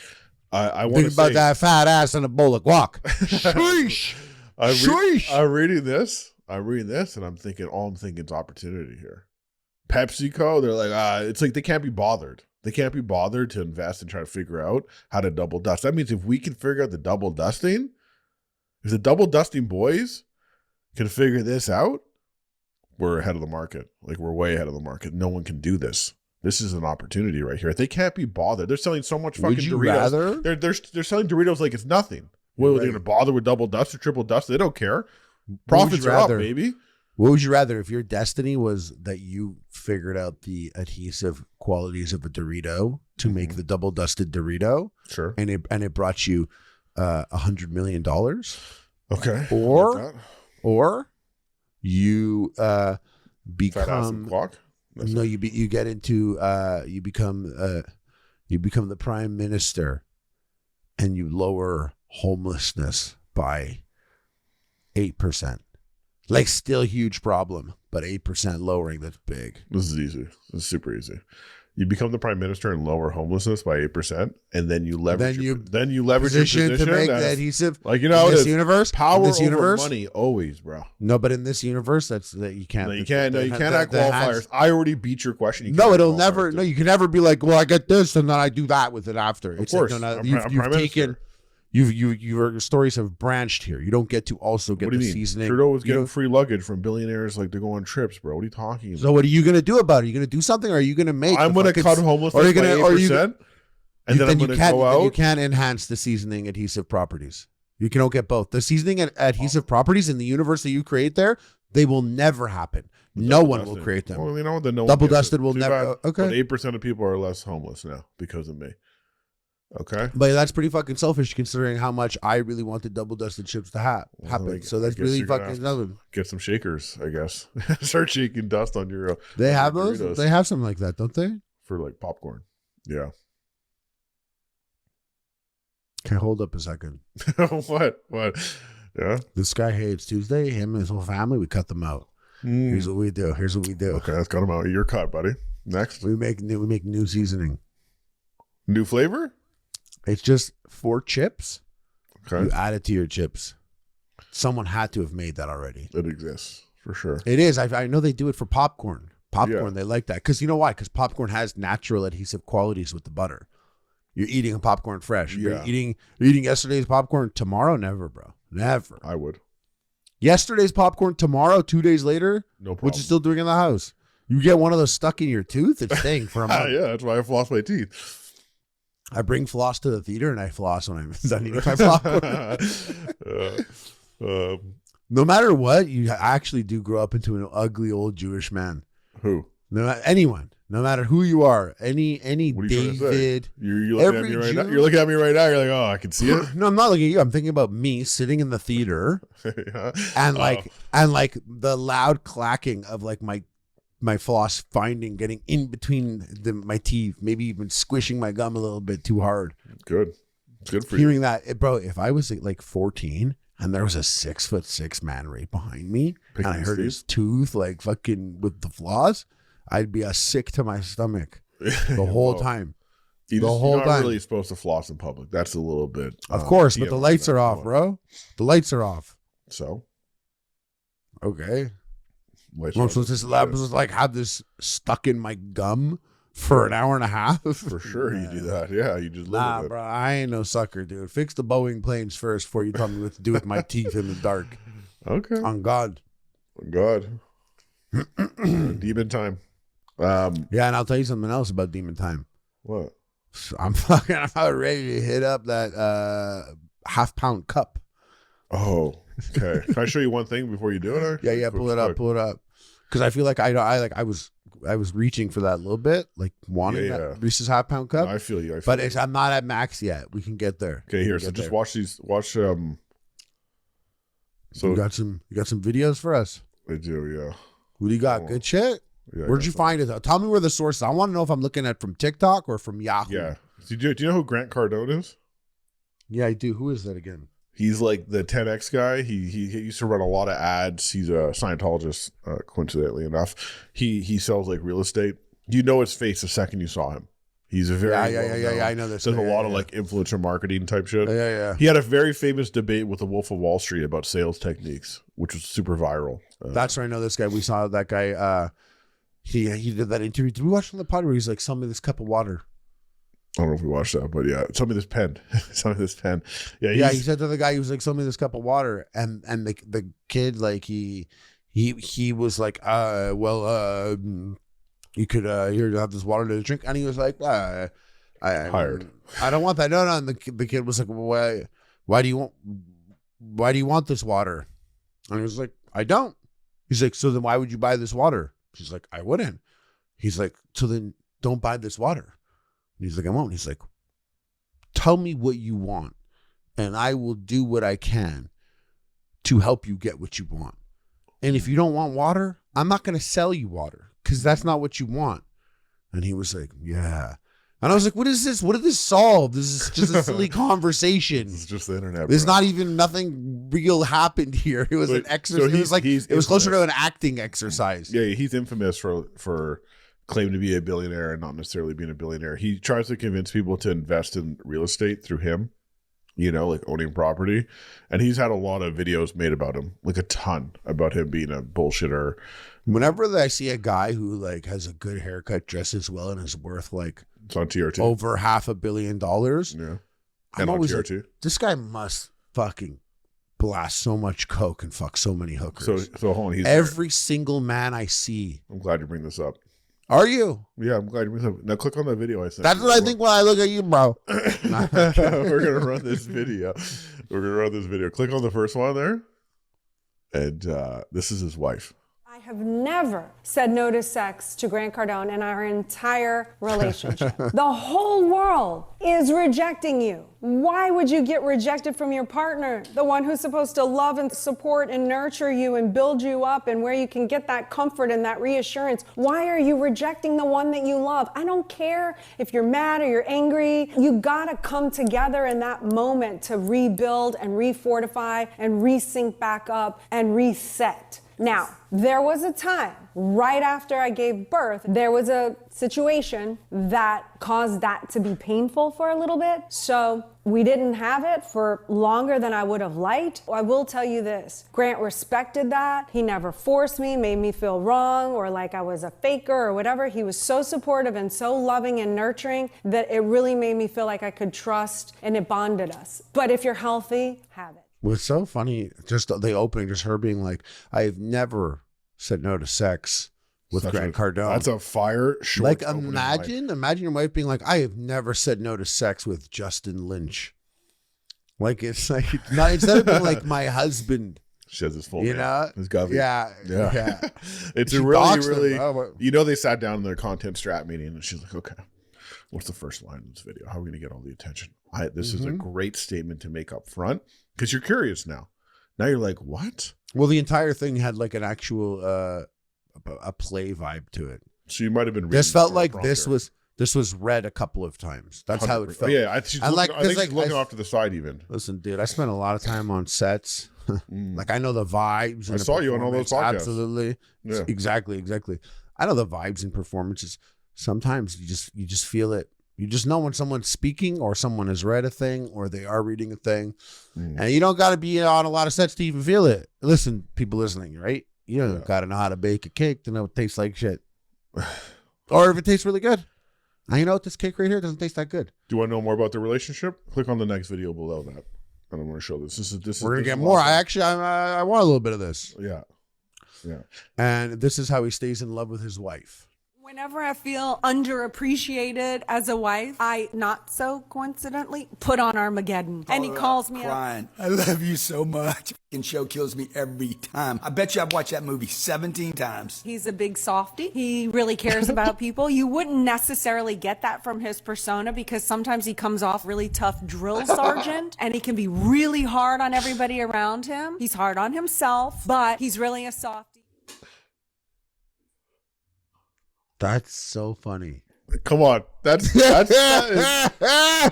S2: I want to
S1: think about that fat ass and a bowl of guac. Sheesh.
S2: I'm reading this, and I'm thinking is opportunity here. PepsiCo, they're like, it's like they can't be bothered. They can't be bothered to invest and try to figure out how to double dust. That means if we can figure out the double dusting, if the double dusting boys can figure this out, we're ahead of the market. Like, we're way ahead of the market. No one can do this. This is an opportunity right here. They can't be bothered. They're selling so much fucking Doritos. They're selling Doritos like it's nothing. What, are they going to bother with double dust or triple dust? They don't care. Profits are up, baby.
S1: What would you rather if your destiny was that you figured out the adhesive qualities of a Dorito to make the double dusted Dorito?
S2: Sure.
S1: And it brought you $100 million.
S2: Okay.
S1: Or you become
S2: clock?
S1: No, you get into you become the prime minister and you lower homelessness by 8%. Like, still a huge problem, but 8% lowering, that's big.
S2: This is easy. This is super easy. You become the prime minister and lower homelessness by 8%, and then you leverage your position
S1: to make the adhesive.
S2: Like, you know,
S1: in this universe,
S2: power
S1: in this
S2: over
S1: universe,
S2: money always, bro.
S1: No, but in this universe, you can't.
S2: No, you can't. You can't have qualifiers. I already beat your question.
S1: No, it'll never. No, you can never be like, well, I get this, and then I do that with it after.
S2: Of course,
S1: you've taken. Your stories have branched here. You don't get to also get the seasoning.
S2: Trudeau was getting free luggage from billionaires like to go on trips, bro. What are you talking about?
S1: So what are you going to do about it? Are you going to do something, or are you going to make?
S2: I'm going to cut homelessness by 8%, and then I'm going to go out.
S1: You can't enhance the seasoning adhesive properties. You don't get both. The seasoning and adhesive properties in the universe that you create there, they will never happen. No one will create them.
S2: Well, you know, the
S1: double dusted will never.
S2: Okay. But 8% of people are less homeless now because of me. Okay,
S1: but that's pretty fucking selfish considering how much I really wanted double dusted chips to happen. So that's really fucking nothing.
S2: Get some shakers, I guess. Start shaking dust on your.
S1: They have those. Doritos. They have something like that, don't they?
S2: For like popcorn. Yeah.
S1: Okay, hold up a second.
S2: What? Yeah.
S1: This guy hates Tuesday. Him and his whole family. We cut them out. Here's what we do.
S2: Okay, let's cut them out. You're cut, buddy. Next,
S1: we make new seasoning.
S2: New flavor.
S1: It's just 4 chips.
S2: Okay.
S1: You add it to your chips. Someone had to have made that already.
S2: It exists for sure.
S1: It is. I know they do it for popcorn. They like that because you know why? Because popcorn has natural adhesive qualities with the butter. You're eating a popcorn fresh.
S2: Yeah.
S1: You're eating yesterday's popcorn tomorrow. Never, bro. Never.
S2: I would.
S1: Yesterday's popcorn tomorrow. 2 days later.
S2: No problem.
S1: What you still doing in the house? You get one of those stuck in your tooth. It's staying for a month.
S2: Yeah, that's why I floss my teeth.
S1: I bring floss to the theater and I floss when I'm done eating my popcorn. No matter what, you actually do grow up into an ugly old Jewish man.
S2: Who?
S1: Anyone. No matter who you are. Any David.
S2: You're looking at me right now. You're looking at me right now. You're like, oh, I can see it.
S1: No, I'm not looking at you. I'm thinking about me sitting in the theater
S2: yeah.
S1: and like the loud clacking of like my floss getting in between my teeth, maybe even squishing my gum a little bit too hard.
S2: Good for you.
S1: Hearing that, bro, if I was like 14 and there was a 6'6" man right behind me and I heard his tooth like fucking with the floss, I'd be sick to my stomach the whole time.
S2: You're not really supposed to floss in public. That's a little bit.
S1: Of course, but the lights are off, bro. The lights are off.
S2: So?
S1: Okay. I'm supposed to like have this stuck in my gum for an hour and a half.
S2: For sure, you do that. Yeah, you just live with it.
S1: Bro, I ain't no sucker, dude. Fix the Boeing planes first before you tell me what to do with my teeth in the dark.
S2: Okay.
S1: On God.
S2: Demon time.
S1: Yeah, and I'll tell you something else about demon time.
S2: What?
S1: I'm about ready to hit up that half-pound cup.
S2: Oh, Okay. Can I show you one thing before you do it? Or?
S1: Yeah, pull it up. Because I feel like I was reaching for that a little bit, like wanting that Reese's half pound cup.
S2: No, I feel you.
S1: I'm not at max yet. We can get there.
S2: Okay, here. So just watch these. So
S1: you got some videos for us.
S2: I do, yeah.
S1: Who do you got? Good shit.
S2: Yeah,
S1: where'd you find it? Tell me where the source is. I want to know if I'm looking at from TikTok or from Yahoo.
S2: Yeah. Do you know who Grant Cardone is?
S1: Yeah, I do. Who is that again?
S2: He's like the 10X guy. He used to run a lot of ads. He's a Scientologist, coincidentally enough. He sells like real estate. You know his face the second you saw him. He's a very
S1: yeah. I know this.
S2: Does a lot of like influencer marketing type shit.
S1: Yeah.
S2: He had a very famous debate with the Wolf of Wall Street about sales techniques, which was super viral.
S1: That's where I know this guy. We saw that guy. He did that interview. Did we watch on the pod where he's like, "Sell me this cup of water"?
S2: I don't know if we watched that, but yeah, sell me this pen. Sell me this pen.
S1: Yeah, he said to the guy, he was like, "Sell me this cup of water," and the kid like he was like, you could here have this water to drink, and he was like, I don't want that. No, and the kid was like, why do you want this water? And he was like, I don't. He's like, so then why would you buy this water? She's like, I wouldn't. He's like, so then don't buy this water. And he's like, I won't. He's like, tell me what you want, and I will do what I can to help you get what you want. And if you don't want water, I'm not going to sell you water, because that's not what you want. And he was like, yeah. And I was like, what is this? What did this solve? This is just a silly conversation.
S2: It's just the internet.
S1: There's not even nothing real happened here. It was an exercise. So it was closer to an acting exercise.
S2: Yeah, he's infamous for claiming to be a billionaire and not necessarily being a billionaire. He tries to convince people to invest in real estate through him, like owning property. And he's had a lot of videos made about him, like a ton, about him being a bullshitter.
S1: Whenever I see a guy who like has a good haircut, dresses well, and is worth like
S2: it's on TRT
S1: over $500 million,
S2: yeah,
S1: I'm always
S2: on TRT.
S1: like, this guy must fucking blast so much coke and fuck so many hookers.
S2: So hold on,
S1: every single man I see.
S2: I'm glad you bring this up.
S1: Are you?
S2: Yeah, I'm glad you bring this up. Now click on that video I sent.
S1: That's what I think when I look at you, bro.
S2: We're gonna run this video. Click on the first one there, and this is his wife.
S3: I have never said no to sex to Grant Cardone in our entire relationship. The whole world is rejecting you. Why would you get rejected from your partner? The one who's supposed to love and support and nurture you and build you up, and where you can get that comfort and that reassurance. Why are you rejecting the one that you love? I don't care if you're mad or you're angry. You gotta come together in that moment to rebuild and refortify and resync back up and reset. Now, there was a time right after I gave birth, there was a situation that caused that to be painful for a little bit. So we didn't have it for longer than I would have liked. I will tell you this, Grant respected that. He never forced me, made me feel wrong or like I was a faker or whatever. He was so supportive and so loving and nurturing that it really made me feel like I could trust, and it bonded us. But if you're healthy, have it.
S1: What's so funny, just the opening, just her being like, I've never said no to sex with Grant Cardone.
S2: That's a fire short.
S1: Like imagine your wife being like, I have never said no to sex with Justin Lynch. Like it's like not, instead of being like my husband.
S2: She has his full
S1: name.
S2: His government.
S1: Yeah.
S2: It's a really they sat down in their content strat meeting and she's like, okay, what's the first line of this video? How are we gonna get all the attention? This is a great statement to make up front. Because you're curious now. Now you're like, what?
S1: Well, the entire thing had like an actual a play vibe to it.
S2: So you might have been.
S1: This felt like this was read a couple of times. That's how it felt.
S2: Yeah, I think she's looking off to the side even.
S1: Listen, dude, I spent a lot of time on sets. Like I know the vibes.
S2: I saw you on all those podcasts.
S1: Absolutely. Yeah. Exactly. I know the vibes and performances. Sometimes you just feel it. You just know when someone's speaking or someone has read a thing or they are reading a thing. And you don't got to be on a lot of sets to even feel it. Listen, people listening, right? You don't got to know how to bake a cake to know it tastes like shit. Or if it tastes really good. Now, you know what? This cake right here doesn't taste that good.
S2: Do you want to know more about the relationship? Click on the next video below that. And I'm going to show this. We're
S1: going to get more. I want a little bit of this.
S2: Yeah.
S1: And this is how he stays in love with his wife.
S3: Whenever I feel underappreciated as a wife, I, not so coincidentally, put on Armageddon. And he calls me
S4: crying. I love you so much. The show kills me every time. I bet you I've watched that movie 17 times.
S3: He's a big softie. He really cares about people. You wouldn't necessarily get that from his persona because sometimes he comes off really tough drill sergeant and he can be really hard on everybody around him. He's hard on himself, but he's really a softie.
S1: That's so funny.
S2: Come on, that is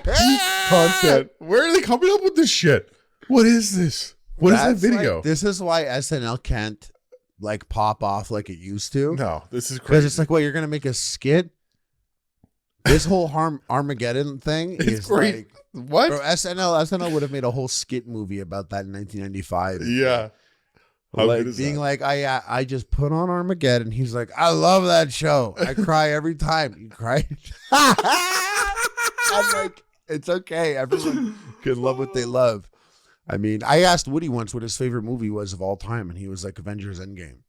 S2: peak content. Where are they coming up with this shit? What is this? What is that video?
S1: Like, this is why SNL can't like pop off like it used to.
S2: No, this is crazy.
S1: Because it's like, well, you're gonna make a skit. This whole Armageddon thing is
S2: great.
S1: Like,
S2: what?
S1: bro, SNL would have made a whole skit movie about that in 1995.
S2: Yeah. How
S1: like
S2: good is
S1: being
S2: that?
S1: like, I just put on Armageddon. He's like, I love that show. I cry every time. You cry. I'm like, it's okay. Everyone can love what they love. I mean, I asked Woody once what his favorite movie was of all time, and he was like Avengers Endgame.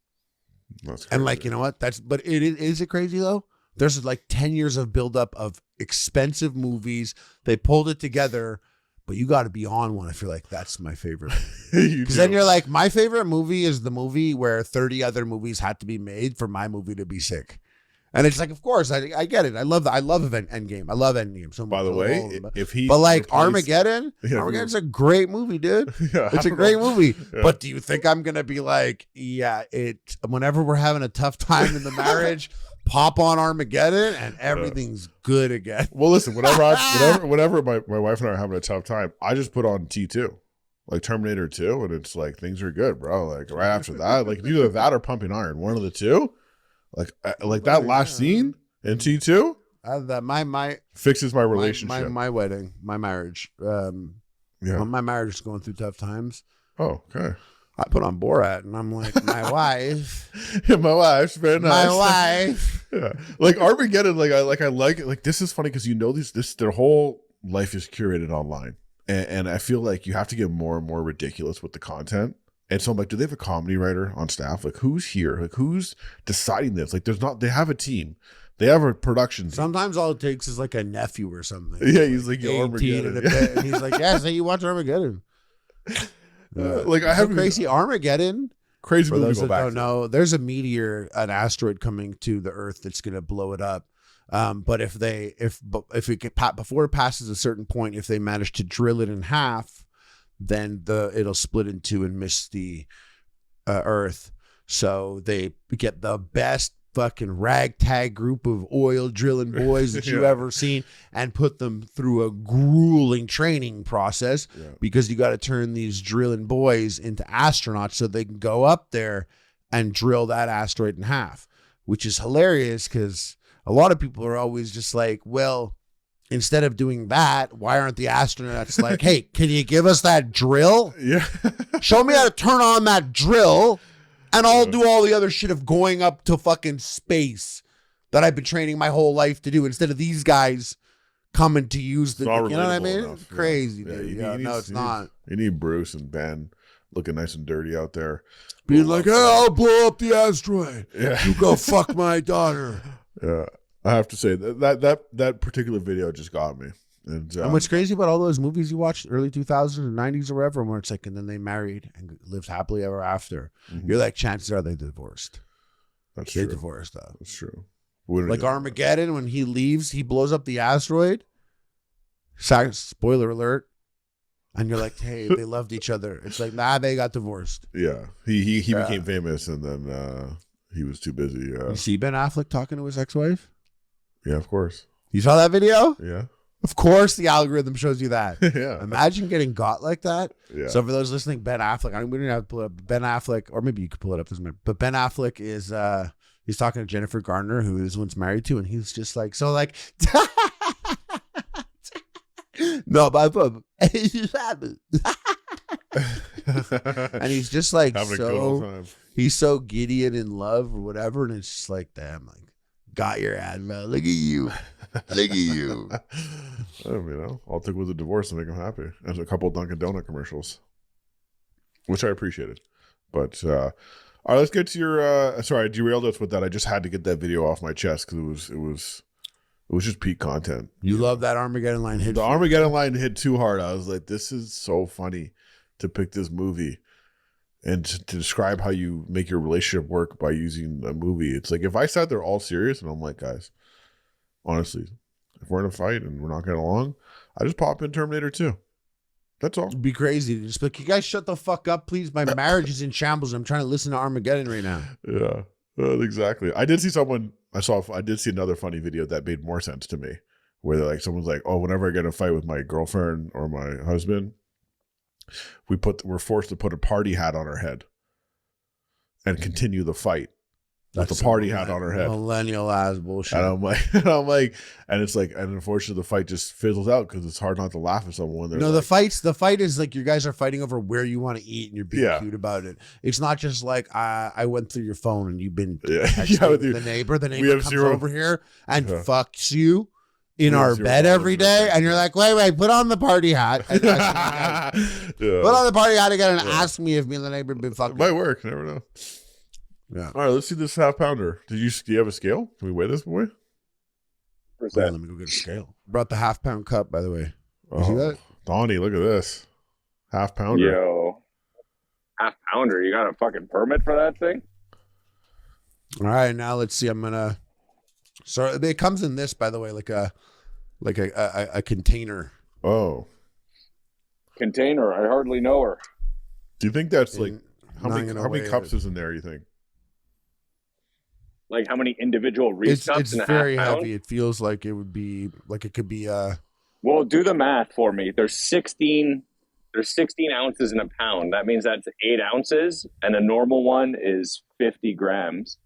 S2: That's crazy.
S1: And like, you know what? But is it crazy though? There's like 10 years of buildup of expensive movies. They pulled it together. But you got to be on one if you're like, that's my favorite. Because then you're like, my favorite movie is the movie where 30 other movies had to be made for my movie to be sick. And it's like, of course, I get it. I love that. I love Endgame. I love Endgame so much.
S2: By the way, if he
S1: but like
S2: replaced-
S1: Armageddon's a great movie, dude.
S2: Yeah,
S1: it's a great movie.
S2: Yeah.
S1: But do you think I'm gonna be like, yeah, whenever we're having a tough time in the marriage, pop on Armageddon and everything's good again?
S2: Well, listen, whenever my wife and I are having a tough time, I just put on T2, like Terminator 2, and it's like things are good, bro. Like right after that, like either that or Pumping Iron, one of the two. Like that last scene in T2,
S1: my
S2: fixes my relationship.
S1: my wedding, my marriage.
S2: Yeah.
S1: When my marriage is going through tough times.
S2: Oh, okay.
S1: I put on Borat and I'm like, my wife.
S2: Yeah, my wife's very nice.
S1: My wife.
S2: Yeah. Like Armageddon, I like it. Like this is funny because you know their whole life is curated online. And I feel like you have to get more and more ridiculous with the content. And so I'm like, do they have a comedy writer on staff? Like who's here? Like who's deciding this? Like they have a team. They have a production team.
S1: Sometimes all it takes is like a nephew or something.
S2: Yeah, he's like,
S1: 18
S2: Armageddon.
S1: and a bit, and he's like, yeah, so you watch Armageddon.
S2: Like I have
S1: crazy Armageddon.
S2: Crazy
S1: For
S2: movie
S1: those
S2: to go
S1: that
S2: back
S1: don't
S2: to.
S1: know, there's a meteor, an asteroid coming to the Earth that's going to blow it up. But if before it passes a certain point, if they manage to drill it in half, then it'll split in two and miss the Earth. So they get the best fucking ragtag group of oil drilling boys that you've ever seen and put them through a grueling training process because you got to turn these drilling boys into astronauts so they can go up there and drill that asteroid in half, which is hilarious because a lot of people are always just like, well, instead of doing that, why aren't the astronauts like, hey, can you give us that drill?
S2: Yeah.
S1: Show me how to turn on that drill. And I'll do all the other shit of going up to fucking space that I've been training my whole life to do instead of these guys coming to use the, you know what I mean?
S2: Enough.
S1: Crazy,
S2: Yeah,
S1: dude. No, it's not.
S2: You need Bruce and Ben looking nice and dirty out there.
S1: Being like, hey, I'll blow up the asteroid.
S2: Yeah.
S1: You go fuck my daughter.
S2: Yeah. I have to say that particular video just got me. And
S1: what's crazy about all those movies you watched, early 2000s or 90s or whatever, where it's like, and then they married and lived happily ever after.
S2: Mhm.
S1: You're like, chances are they divorced.
S2: That's
S1: They
S2: true.
S1: divorced, though.
S2: That's true.
S1: Like Armageddon, when he leaves, he blows up the asteroid. Spoiler alert. And you're like, hey, they loved each other. It's like, nah, they got divorced.
S2: Yeah. He became famous and then he was too busy.
S1: You see Ben Affleck talking to his ex-wife?
S2: Yeah, of course.
S1: You saw that video?
S2: Yeah.
S1: Of course the algorithm shows you that.
S2: Yeah.
S1: Imagine getting got like that.
S2: Yeah.
S1: So for those listening, Ben Affleck, we don't have to pull it up. Ben Affleck, or maybe you could pull it up. But Ben Affleck is he's talking to Jennifer Garner, who this one's married to, and he's just like, so like no, but and he's just like
S2: Having a good old
S1: so
S2: time.
S1: he's so giddy and in love or whatever, and it's just like, damn, like got your ad, bro. Look at you. Look at you.
S2: I'll take with a divorce to make him happy. And a couple of Dunkin' Donut commercials, which I appreciated. But All right, let's get to your. Sorry, I derailed us with that. I just had to get that video off my chest because it was just peak content.
S1: You love that Armageddon line hit.
S2: The Armageddon line hit too hard. I was like, this is so funny to pick this movie and to describe how you make your relationship work by using a movie. It's like if I sat there all serious and I'm like, guys, honestly, if we're in a fight and we're not getting along, I just pop in Terminator 2. That's all.
S1: It'd be crazy to just be like, you guys shut the fuck up, please. My marriage is in shambles. I'm trying to listen to Armageddon right now.
S2: Yeah, exactly. I did see another funny video that made more sense to me, where they're like, someone's like, oh, whenever I get in a fight with my girlfriend or my husband, we're forced to put a party hat on our head and continue the fight. That's with the party hat on her head.
S1: Millennial ass bullshit.
S2: And I'm like, and it's like, and unfortunately the fight just fizzles out because it's hard not to laugh at someone.
S1: No, the fight is like you guys are fighting over where you want to eat and you're being cute about it. It's not just like I went through your phone and you've been texting with the neighbor. The neighbor comes over here and fucks you in our bed every day, and you're like, wait, put on the party hat. Put on the party hat again and ask me if me and the neighbor been fucking.
S2: It might work. Never know. Yeah. All right, let's see this half pounder. Do you have a scale? Can we weigh this, boy?
S1: Let me go get a scale. Brought the half pound cup, by the way. You see that?
S2: Donnie, look at this. Half pounder.
S5: Yo. Half pounder. You got a fucking permit for that thing?
S1: All right, now let's see. So it comes in this, by the way, like a container.
S2: Oh.
S5: Container. I hardly know her.
S2: Do you think that's like how many cups is in there, you think?
S5: Like how many individual Reese cups in a half pound? It's very heavy.
S1: It feels like it would be like it could be
S5: Well, do the math for me. There's 16 ounces in a pound. That means that's 8 ounces, and a normal one is 50 grams.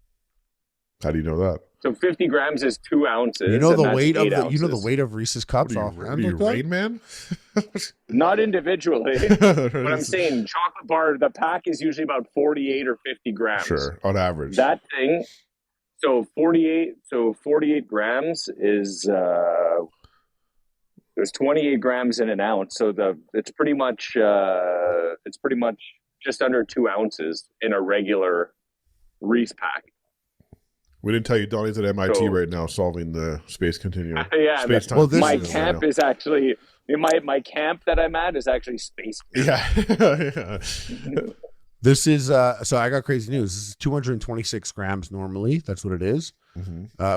S2: How do you know that?
S5: So 50 grams is 2 ounces.
S1: You know the weight of the weight of Reese's cups
S2: off. Are you Rain Man?
S5: Not individually. But I'm saying chocolate bar, the pack is usually about 48 or 50 grams.
S2: Sure, on average.
S5: That thing, so 48 grams is there's 28 grams in an ounce. So it's pretty much just under 2 ounces in a regular Reese pack.
S2: We didn't tell you Donnie's at MIT right now solving the space continuum.
S5: Yeah,
S2: space-time.
S5: Well, my camp is actually my camp that I'm at is actually space.
S2: Yeah.
S1: This is so I got crazy news. This is 226 grams normally. That's what it is,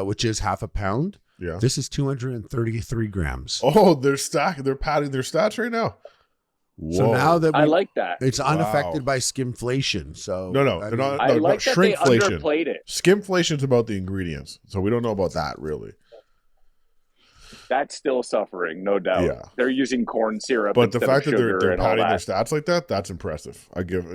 S1: which is half a pound.
S2: Yeah.
S1: This is 233 grams.
S2: Oh, they're padding their stats right now. Whoa.
S1: So now that
S5: I like that,
S1: it's unaffected by skimflation. So
S2: no,
S5: I like that they underplayed it.
S2: Skimflation's about the ingredients, so we don't know about that really.
S5: That's still suffering, no doubt.
S2: Yeah.
S5: They're using corn syrup,
S2: but the fact that they're padding their stats like that's impressive.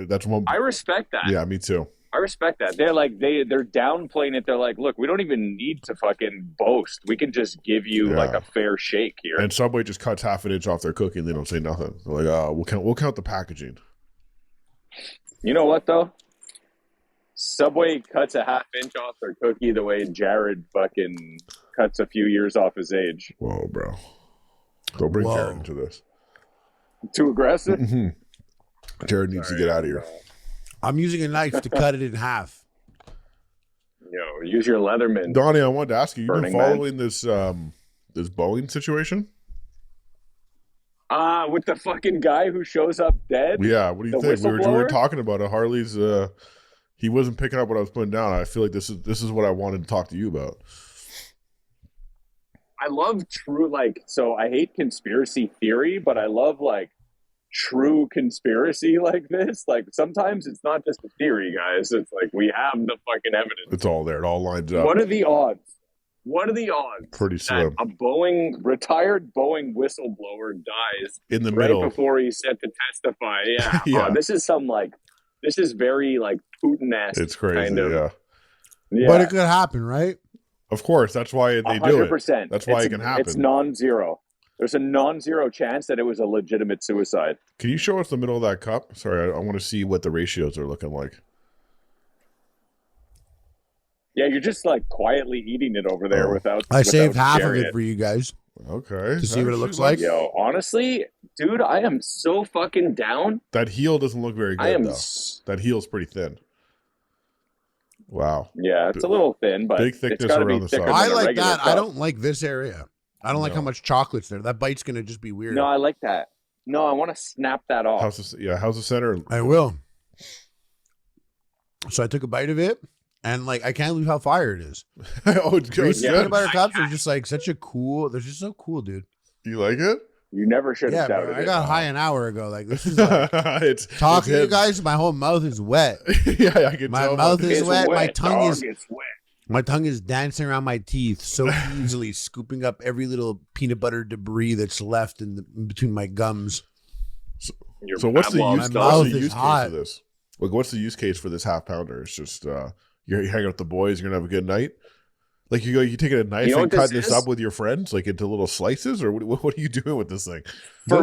S2: That's one.
S5: I respect that.
S2: Yeah, me too.
S5: I respect that. They're like they're downplaying it. They're like, look, we don't even need to fucking boast. We can just give you like a fair shake here.
S2: And Subway just cuts half an inch off their cookie and they don't say nothing. They're like, we'll count the packaging.
S5: You know what though? Subway cuts a half inch off their cookie the way Jared fucking cuts a few years off his age.
S2: Whoa, bro! Don't bring Jared into this.
S5: Too aggressive.
S2: Mm-hmm. Jared needs to get out of here.
S1: I'm using a knife to cut it in half.
S5: Yo, use your Leatherman.
S2: Donnie, I wanted to ask you, you've been following this Boeing situation?
S5: With the fucking guy who shows up dead?
S2: Yeah, what do you think? We were talking about it. Harley's he wasn't picking up what I was putting down. I feel like this is what I wanted to talk to you about.
S5: I love so I hate conspiracy theory, but I love true conspiracy like this. Like sometimes it's not just a theory, guys. It's like we have the fucking evidence.
S2: It's all there. It all lines up.
S5: What are the odds?
S2: Pretty slim.
S5: A retired Boeing whistleblower dies
S2: in the middle
S5: before he's set to testify. Yeah.
S2: Yeah.
S5: This is very Putin-esque.
S2: It's crazy.
S5: Yeah.
S1: But it could happen, right?
S2: Of course. That's why they 100%. Do it. That's why it can happen.
S5: It's non-zero. There's a non-zero chance that it was a legitimate suicide.
S2: Can you show us the middle of that cup? Sorry, I want to see what the ratios are looking like.
S5: Yeah, you're just quietly eating it over there without.
S1: I saved half of it for you guys.
S2: Okay.
S1: To see what it looks like.
S5: Yo, honestly, dude, I am so fucking down.
S2: That heel doesn't look very good, though. That heel's pretty thin. Wow.
S5: Yeah, it's a little thin, but
S2: big thickness
S5: it's got to
S2: around
S5: be
S2: the
S5: thicker
S2: side.
S5: than
S1: I
S5: a
S1: like
S5: regular
S1: that. I
S5: cup.
S1: don't like this area. I don't like how much chocolate's there. That bite's gonna just be weird.
S5: No, I like that. No, I want to snap that off.
S2: How's the center?
S1: I will. So I took a bite of it, and like I can't believe how fire it is.
S2: Oh, it's good.
S1: Reese's peanut butter cups are just like such a cool. They're just so cool, dude.
S2: You like it?
S5: You never should
S1: Yeah,
S5: have doubted
S1: bro, I
S5: it.
S1: got high an hour ago. Like this is like,
S2: it's
S1: talking to you
S2: him.
S1: guys. My whole mouth is wet.
S2: Yeah, I can
S1: My
S2: tell.
S1: mouth is
S5: It's
S1: wet. My
S5: wet,
S1: tongue
S5: dog,
S1: is
S5: it's wet.
S1: my tongue is dancing around my teeth so easily, scooping up every little peanut butter debris that's left in between my gums.
S5: Your
S2: So what's the
S5: Pavlov's
S2: use?
S1: My
S5: dog.
S1: mouth
S2: What's the
S1: is
S2: use case
S1: hot.
S2: for this? Like, what's the use case for this half pounder? It's just you're hanging out with the boys. You're gonna have a good night. Like you taking a knife
S5: You know
S2: and
S5: what
S2: cutting
S5: this
S2: this
S5: is?
S2: up with your friends, like into little slices, or what are you doing with this thing?
S5: For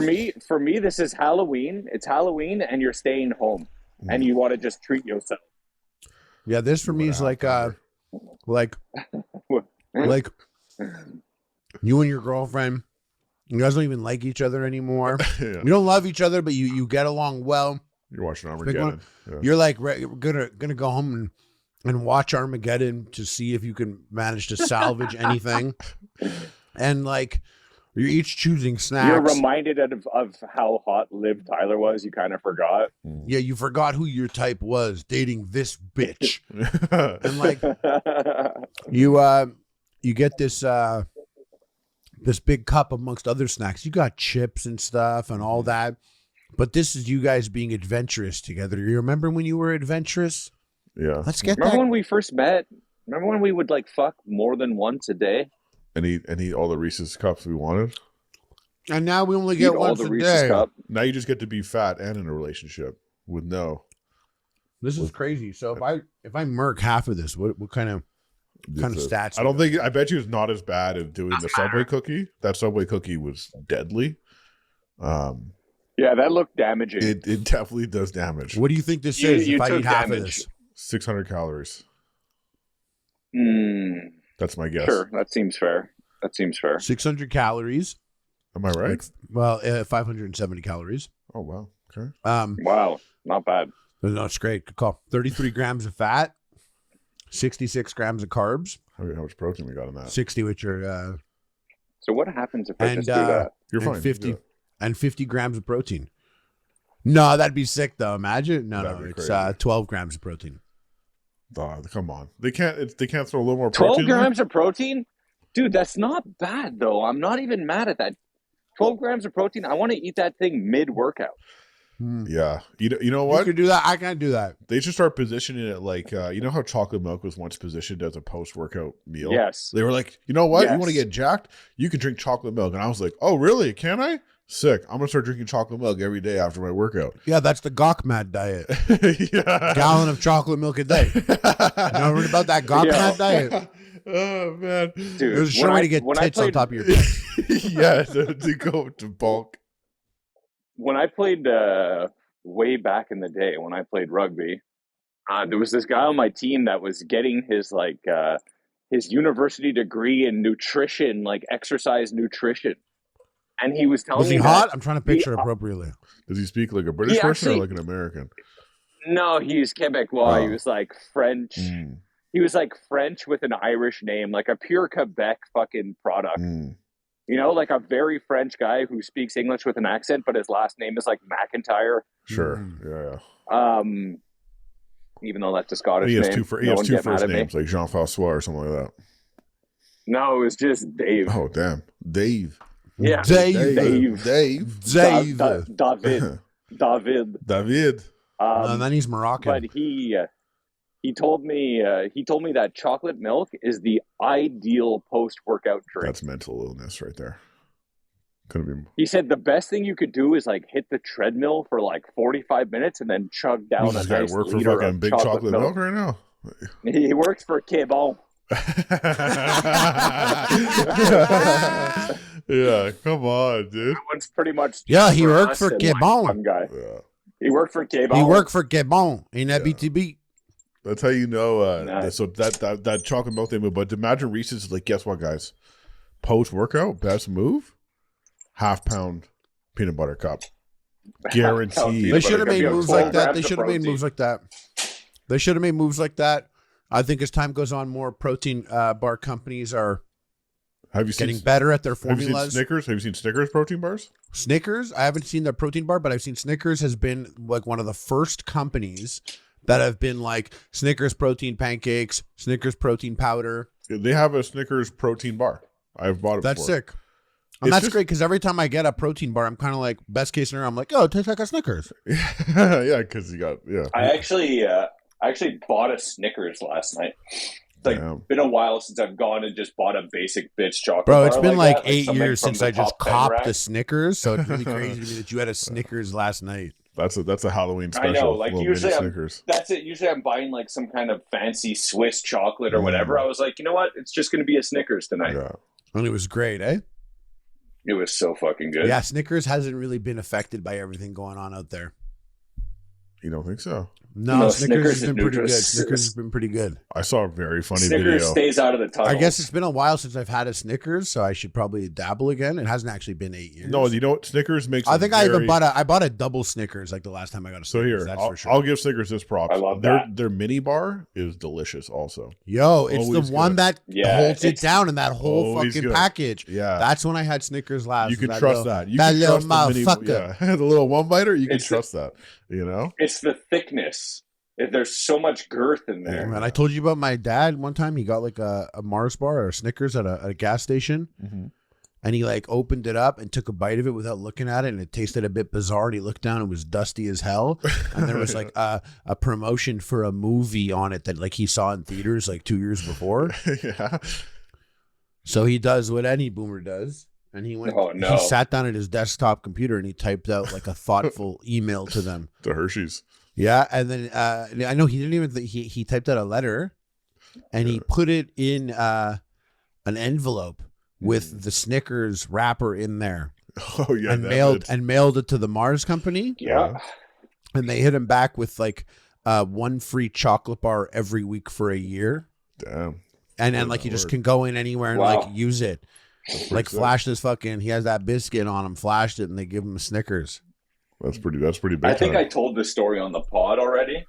S5: me, this is Halloween. It's Halloween, and you're staying home, and you want to just treat yourself.
S1: Yeah, this for me is like like you and your girlfriend. You guys don't even like each other anymore.
S2: Yeah.
S1: You don't love each other, but you get along well.
S2: You're watching Armageddon. Yeah.
S1: You're like gonna go home and watch Armageddon to see if you can manage to salvage anything. And like you're each choosing snacks.
S5: You're reminded of how hot Liv Tyler was. You kind of forgot.
S1: Yeah, you forgot who your type was dating this bitch. And like you get this this big cup amongst other snacks. You got chips and stuff and all that. But this is you guys being adventurous together. You remember when you were adventurous?
S2: Yeah.
S1: Let's get
S5: Remember
S1: that.
S5: when we first met? Remember when we would like fuck more than once a day?
S2: And eat all the Reese's cups we wanted.
S1: And now we only
S5: Eat
S1: get
S5: all
S1: once
S5: the
S1: a
S5: Reese's
S1: day.
S5: cup.
S2: Now you just get to be fat and in a relationship with no.
S1: This is crazy. So if I murk half of this, what kind of stats?
S2: I bet you it's not as bad as doing the Subway cookie. That Subway cookie was deadly.
S5: Yeah, that looked damaging.
S2: It definitely does damage.
S1: What do you think this
S5: You-
S1: is
S5: you
S1: if I
S5: took
S1: eat half of
S5: damage.
S1: this?
S2: 600 calories. That's my guess.
S5: Sure, that seems fair.
S1: 600 calories.
S2: Am I right?
S1: Well, 570 calories.
S2: Oh, wow. Okay.
S5: Wow, not bad.
S1: No, it's great. Good call. 33 grams of fat, 66 grams of carbs,
S2: How much protein we got in that?
S1: 60 which are
S5: So what happens if I
S1: and
S5: just do that?
S2: You're
S1: and
S2: fine.
S1: 50
S2: Yeah.
S1: and 50 grams of protein. No, that'd be sick though. Imagine.
S2: That'd
S1: No,
S2: be
S1: it's
S2: crazy.
S1: 12 grams of protein.
S2: Come on. They can't throw a little more
S5: 12
S2: protein in there?
S5: grams of protein? Dude, that's not bad, though. I'm not even mad at that. 12 grams of protein, I want to eat that thing mid-workout.
S2: Yeah. You know
S1: You
S2: what?
S1: could do that. I can't do that.
S2: They should start positioning it like, you know how chocolate milk was once positioned as a post-workout meal?
S5: Yes.
S2: They were like, you know what? You
S5: Yes.
S2: want to get jacked? You can drink chocolate milk. And I was like, oh, really? Can I? Sick. I'm going to start drinking chocolate milk every day after my workout.
S1: Yeah, that's the Gawkmad diet.
S2: Yeah.
S1: Gallon of chocolate milk a day. You know about that Gawkmad diet?
S2: Oh, man.
S5: Dude,
S1: There's a sure way to get tits on top of your tits.
S2: Yeah, to go to bulk.
S5: When I played way back in the day, when I played rugby, there was this guy on my team that was getting his his university degree in nutrition, like exercise nutrition. And he was telling
S1: Was he
S5: me
S1: hot?
S5: that
S1: I'm trying to picture appropriately.
S2: Does he speak like a British
S5: He
S2: person or
S5: actually-
S2: like an American?
S5: no, he's Quebecois.
S2: Oh.
S5: He was like French.
S2: Mm,
S5: He was like French with an Irish name, like a pure Quebec fucking product.
S2: mm.
S5: You know, like a very French guy who speaks English with an accent, but his last name is like McIntyre.
S2: Sure.
S1: Mm.
S2: Yeah.
S5: Even though that's a Scottish
S2: He has
S5: name.
S2: two,
S5: No one
S2: two
S5: get mad
S2: first
S5: at me.
S2: names, like Jean Francois or something like that.
S5: No, it was just Dave.
S2: Oh, damn. Dave.
S5: Yeah,
S1: Dave.
S2: Dave.
S1: Dave.
S5: David. David.
S2: David.
S1: And then he's Moroccan.
S5: But he told me that chocolate milk is the ideal post-workout drink.
S2: That's mental illness right there. Couldn't be.
S5: He said the best thing you could do is like hit the treadmill for like 45 minutes and then chug down
S2: This
S5: a
S2: guy
S5: nice
S2: work for
S5: liter
S2: fucking
S5: of
S2: big chocolate milk right now.
S5: He works for Quebec.
S2: Yeah, come on, dude.
S5: That one's pretty much
S1: Yeah, he
S5: for
S1: worked
S5: us
S1: for
S5: and,
S1: Quebec.
S5: one guy.
S2: Yeah.
S5: He worked for Quebec.
S1: He worked for Gabon in that BTB.
S2: That's how you know.
S5: Nice.
S2: So that chocolate milk thing. But imagine Reese's like, guess what, guys? Post workout, best move, half-pound peanut butter cup, guaranteed.
S1: They should have made
S5: Yo,
S1: moves
S5: 12
S1: like that.
S5: grams
S1: They
S5: of
S1: should have made
S5: protein.
S1: moves like that. They should have made moves like that I think as time goes on, more protein bar companies are
S2: Have you
S1: getting
S2: seen
S1: better at their
S2: Have you seen
S1: formulas.
S2: Snickers? Have you seen Snickers protein bars?
S1: Snickers, I haven't seen their protein bar, but I've seen Snickers has been like one of the first companies that have been like Snickers protein pancakes, Snickers protein powder.
S2: They have a Snickers protein bar. I've bought it
S1: That's
S2: before.
S1: sick. And
S2: It's
S1: that's
S2: just-
S1: great because every time I get a protein bar, I'm kind of like, best case scenario, I'm like, oh, it tastes like a Snickers.
S2: Yeah, because you got, yeah.
S5: I actually bought a Snickers last night. It's like
S2: Damn.
S5: been a while since I've gone and just bought a basic bitch chocolate
S1: Bro,
S5: bar
S1: it's been
S5: like
S1: like
S5: that,
S1: 8
S5: something
S1: years
S5: from
S1: since
S5: the
S1: I just
S5: top 10
S1: copped
S5: rack.
S1: a Snickers. So it's really crazy to me that you had a Snickers last night.
S2: That's a Halloween
S5: I
S2: special.
S5: know, like
S2: little
S5: usually
S2: mini
S5: I'm,
S2: Snickers.
S5: that's it. Usually I'm buying like some kind of fancy Swiss chocolate or whatever. I was like, you know what? It's just going to be a Snickers tonight.
S2: Yeah.
S1: And it was great, eh?
S5: It was so fucking good.
S1: Yeah, Snickers hasn't really been affected by everything going on out there.
S2: You don't think so?
S1: No,
S5: No,
S1: Snickers
S5: Snickers
S1: has been
S5: is
S1: pretty good.
S5: Nutris.
S1: Snickers has been pretty good.
S2: I saw a very funny
S5: Snickers
S2: video.
S5: stays out of the tunnel.
S1: I guess it's been a while since I've had a Snickers, so I should probably dabble again. It hasn't actually been 8 years.
S2: No, you know what? Snickers makes.
S1: I
S2: a
S1: think I even
S2: very-
S1: bought a double Snickers like the last time I got a
S2: So
S1: Snickers.
S2: here,
S1: that's
S2: I'll,
S1: for sure.
S2: I'll give Snickers this props.
S5: I love
S2: their
S5: that.
S2: their mini bar is delicious. Also,
S1: Yo, it's
S2: Always
S1: the one
S2: good.
S1: that
S5: Yeah,
S1: holds it
S5: it's
S1: down in that whole
S2: always
S1: fucking
S2: good.
S1: package.
S2: yeah,
S1: That's when I had Snickers last.
S2: you can
S1: that
S2: trust
S1: little-
S2: that. You
S1: that
S2: can
S1: little
S2: trust the mini,
S1: motherfucker.
S2: yeah, the little one biter. You can
S5: It's
S2: trust that. You know,
S5: It's the thickness. There's so much girth in there.
S1: And I told you about my dad one time. He got like a Mars bar or a Snickers at a gas station.
S2: Mhm.
S1: And he like opened it up and took a bite of it without looking at it, and it tasted a bit bizarre. And he looked down, and it was dusty as hell. And there was like a promotion for a movie on it that like he saw in theaters like 2 years before.
S2: yeah.
S1: So he does what any boomer does, and he went.
S5: Oh, no.
S1: He sat down at his desktop computer and he typed out like a thoughtful email to them.
S2: The Hershey's.
S1: Yeah, and then I know he didn't even. He typed out a letter, and he put it in an envelope with the Snickers wrapper in there,
S2: Oh yeah,
S1: and
S2: that
S1: mailed it to the Mars company.
S5: Yeah.
S1: And they hit him back with like one free chocolate bar every week for a year,
S2: Damn.
S1: and then
S2: Oh,
S1: like you
S2: my
S1: just
S2: word.
S1: can go in anywhere and
S5: Wow.
S1: like use it.
S2: That's
S1: Like
S2: pretty sick.
S1: flash this fucking. He has that biscuit on him. Flashed it, and they give him a Snickers.
S2: That's pretty big.
S5: I think
S2: time.
S5: I told this story on the pod already,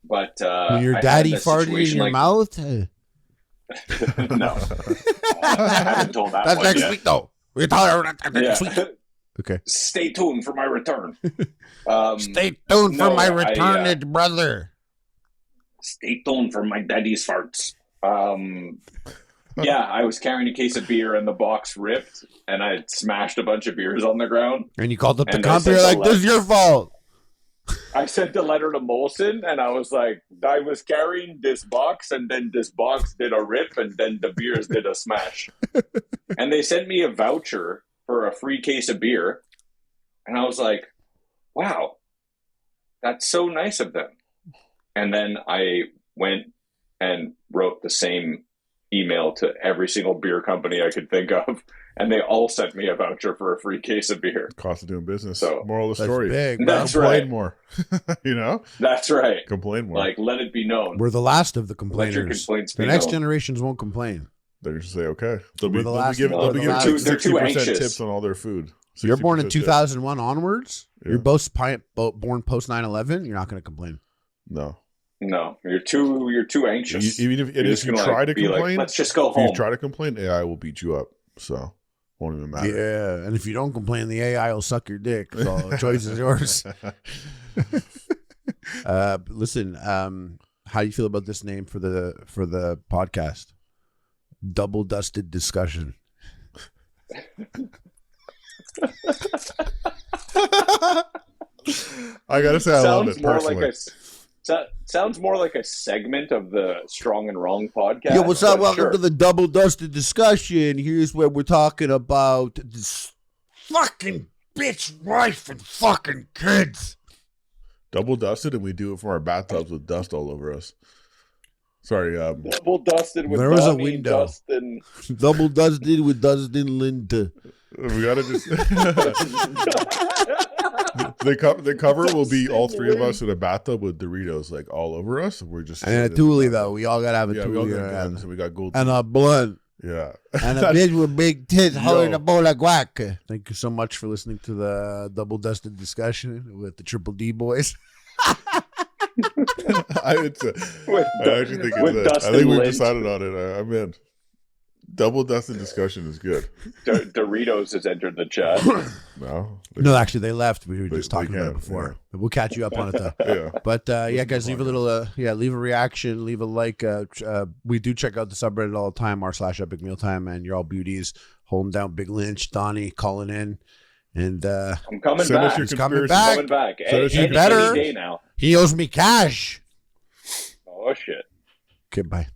S5: but
S1: When your
S5: I had
S1: daddy
S5: a
S1: farted in
S5: situation
S1: your
S5: like-
S1: mouth.
S5: No, I haven't told that
S1: That's
S5: one
S1: next
S5: yet.
S1: week though. We're talking about that next week.
S5: Yeah.
S1: Okay.
S5: Stay tuned for my return.
S1: Stay tuned for
S5: no,
S1: my
S5: I,
S1: returned brother.
S5: Stay tuned for my daddy's farts. Yeah, I was carrying a case of beer and the box ripped, and I had smashed a bunch of beers on the ground.
S1: And you called up the
S5: And I
S1: company,
S5: said
S1: you're like,
S5: to
S1: this is your fault.
S5: I sent a letter to Molson, and I was like, I was carrying this box, and then this box did a rip, and then the beers did a smash. And they sent me a voucher for a free case of beer, and I was like, wow, that's so nice of them. And then I went and wrote the same email to every single beer company I could think of, and they all sent me a voucher for a free case of beer.
S2: Cost of doing business.
S5: So,
S2: Moral of the
S1: That's
S2: story.
S1: big, bro.
S5: That's
S2: Complain
S5: right.
S2: more. You know?
S5: That's right.
S2: Complain more.
S5: Like, let it be known.
S1: We're the last of the
S5: Let your
S1: complainers.
S5: complaints
S1: The
S5: be
S1: next
S5: known.
S1: generations won't complain.
S2: They're just say, okay. They'll
S1: We're
S2: be,
S1: the
S2: they'll
S1: last-
S2: be giving,
S1: no,
S2: they'll be
S1: they're
S2: giving
S1: the last-
S5: they're too
S2: 60%
S5: anxious.
S2: tips on all their food.
S1: So you're born in
S2: 60% tip.
S1: 2001 onwards.
S2: Yeah.
S1: You're both born post 9/11. You're not going to complain.
S2: No.
S5: No, you're too anxious.
S2: Even if,
S5: You're
S2: and
S5: just
S2: if you
S5: gonna,
S2: try
S5: like,
S2: to
S5: be like,
S2: complain,
S5: let's just go
S2: if you
S5: home.
S2: try to complain, AI will beat you up. So, won't even matter.
S1: Yeah, and if you don't complain, the AI will suck your dick. So the choice is yours. Listen, how do you feel about this name for the podcast? Double Dusted Discussion.
S2: I gotta say, I love it
S5: more
S2: personally.
S5: like sounds more like a segment of the Strong and Wrong podcast.
S1: Yo, what's up?
S5: but
S1: Welcome
S5: sure.
S1: to the Double Dusted Discussion. Here's where we're talking about this fucking bitch wife and fucking kids.
S2: Double dusted, and we do it from our bathtubs with dust all over us. Sorry,
S5: Double dusted with
S1: There was a
S5: Donnie,
S1: window.
S5: Dustin.
S1: Double Dusted with Dustin Linda.
S2: we gotta just. The cover will be all three of us in a bathtub with Doritos like all over us. We're just
S1: And a Thule, though. We all got to have a
S2: Yeah, we all
S1: Thule.
S2: got guns and we got gold.
S1: And a blunt.
S2: Yeah,
S1: And a bitch with big tits holding
S2: Yo.
S1: a bowl of guac. Thank you so much for listening to the Double Dusted Discussion with the Triple D boys.
S2: I actually think
S5: with
S2: it's
S5: Dustin
S2: I think we've
S5: Lynch.
S2: decided on it. I'm in. Double Dustin discussion is good.
S5: Doritos has entered the chat.
S1: No, actually, they left. We were just
S2: they
S1: talking about it
S2: can,
S1: before.
S2: yeah.
S1: But we'll catch you up on it though.
S2: Yeah.
S1: But yeah, guys, leave a little, leave a reaction, leave a like. We do check out the subreddit all the time, r/epic mealtime, and you're all beauties holding down Big Lynch, Donnie calling in, and
S5: I'm coming
S2: Send us
S5: back.
S2: your
S1: He's coming
S2: conspiracy.
S1: back.
S5: Coming back.
S2: Send us your
S5: Any
S1: better.
S5: day now.
S1: he owes me cash.
S5: Oh shit.
S1: Okay, bye.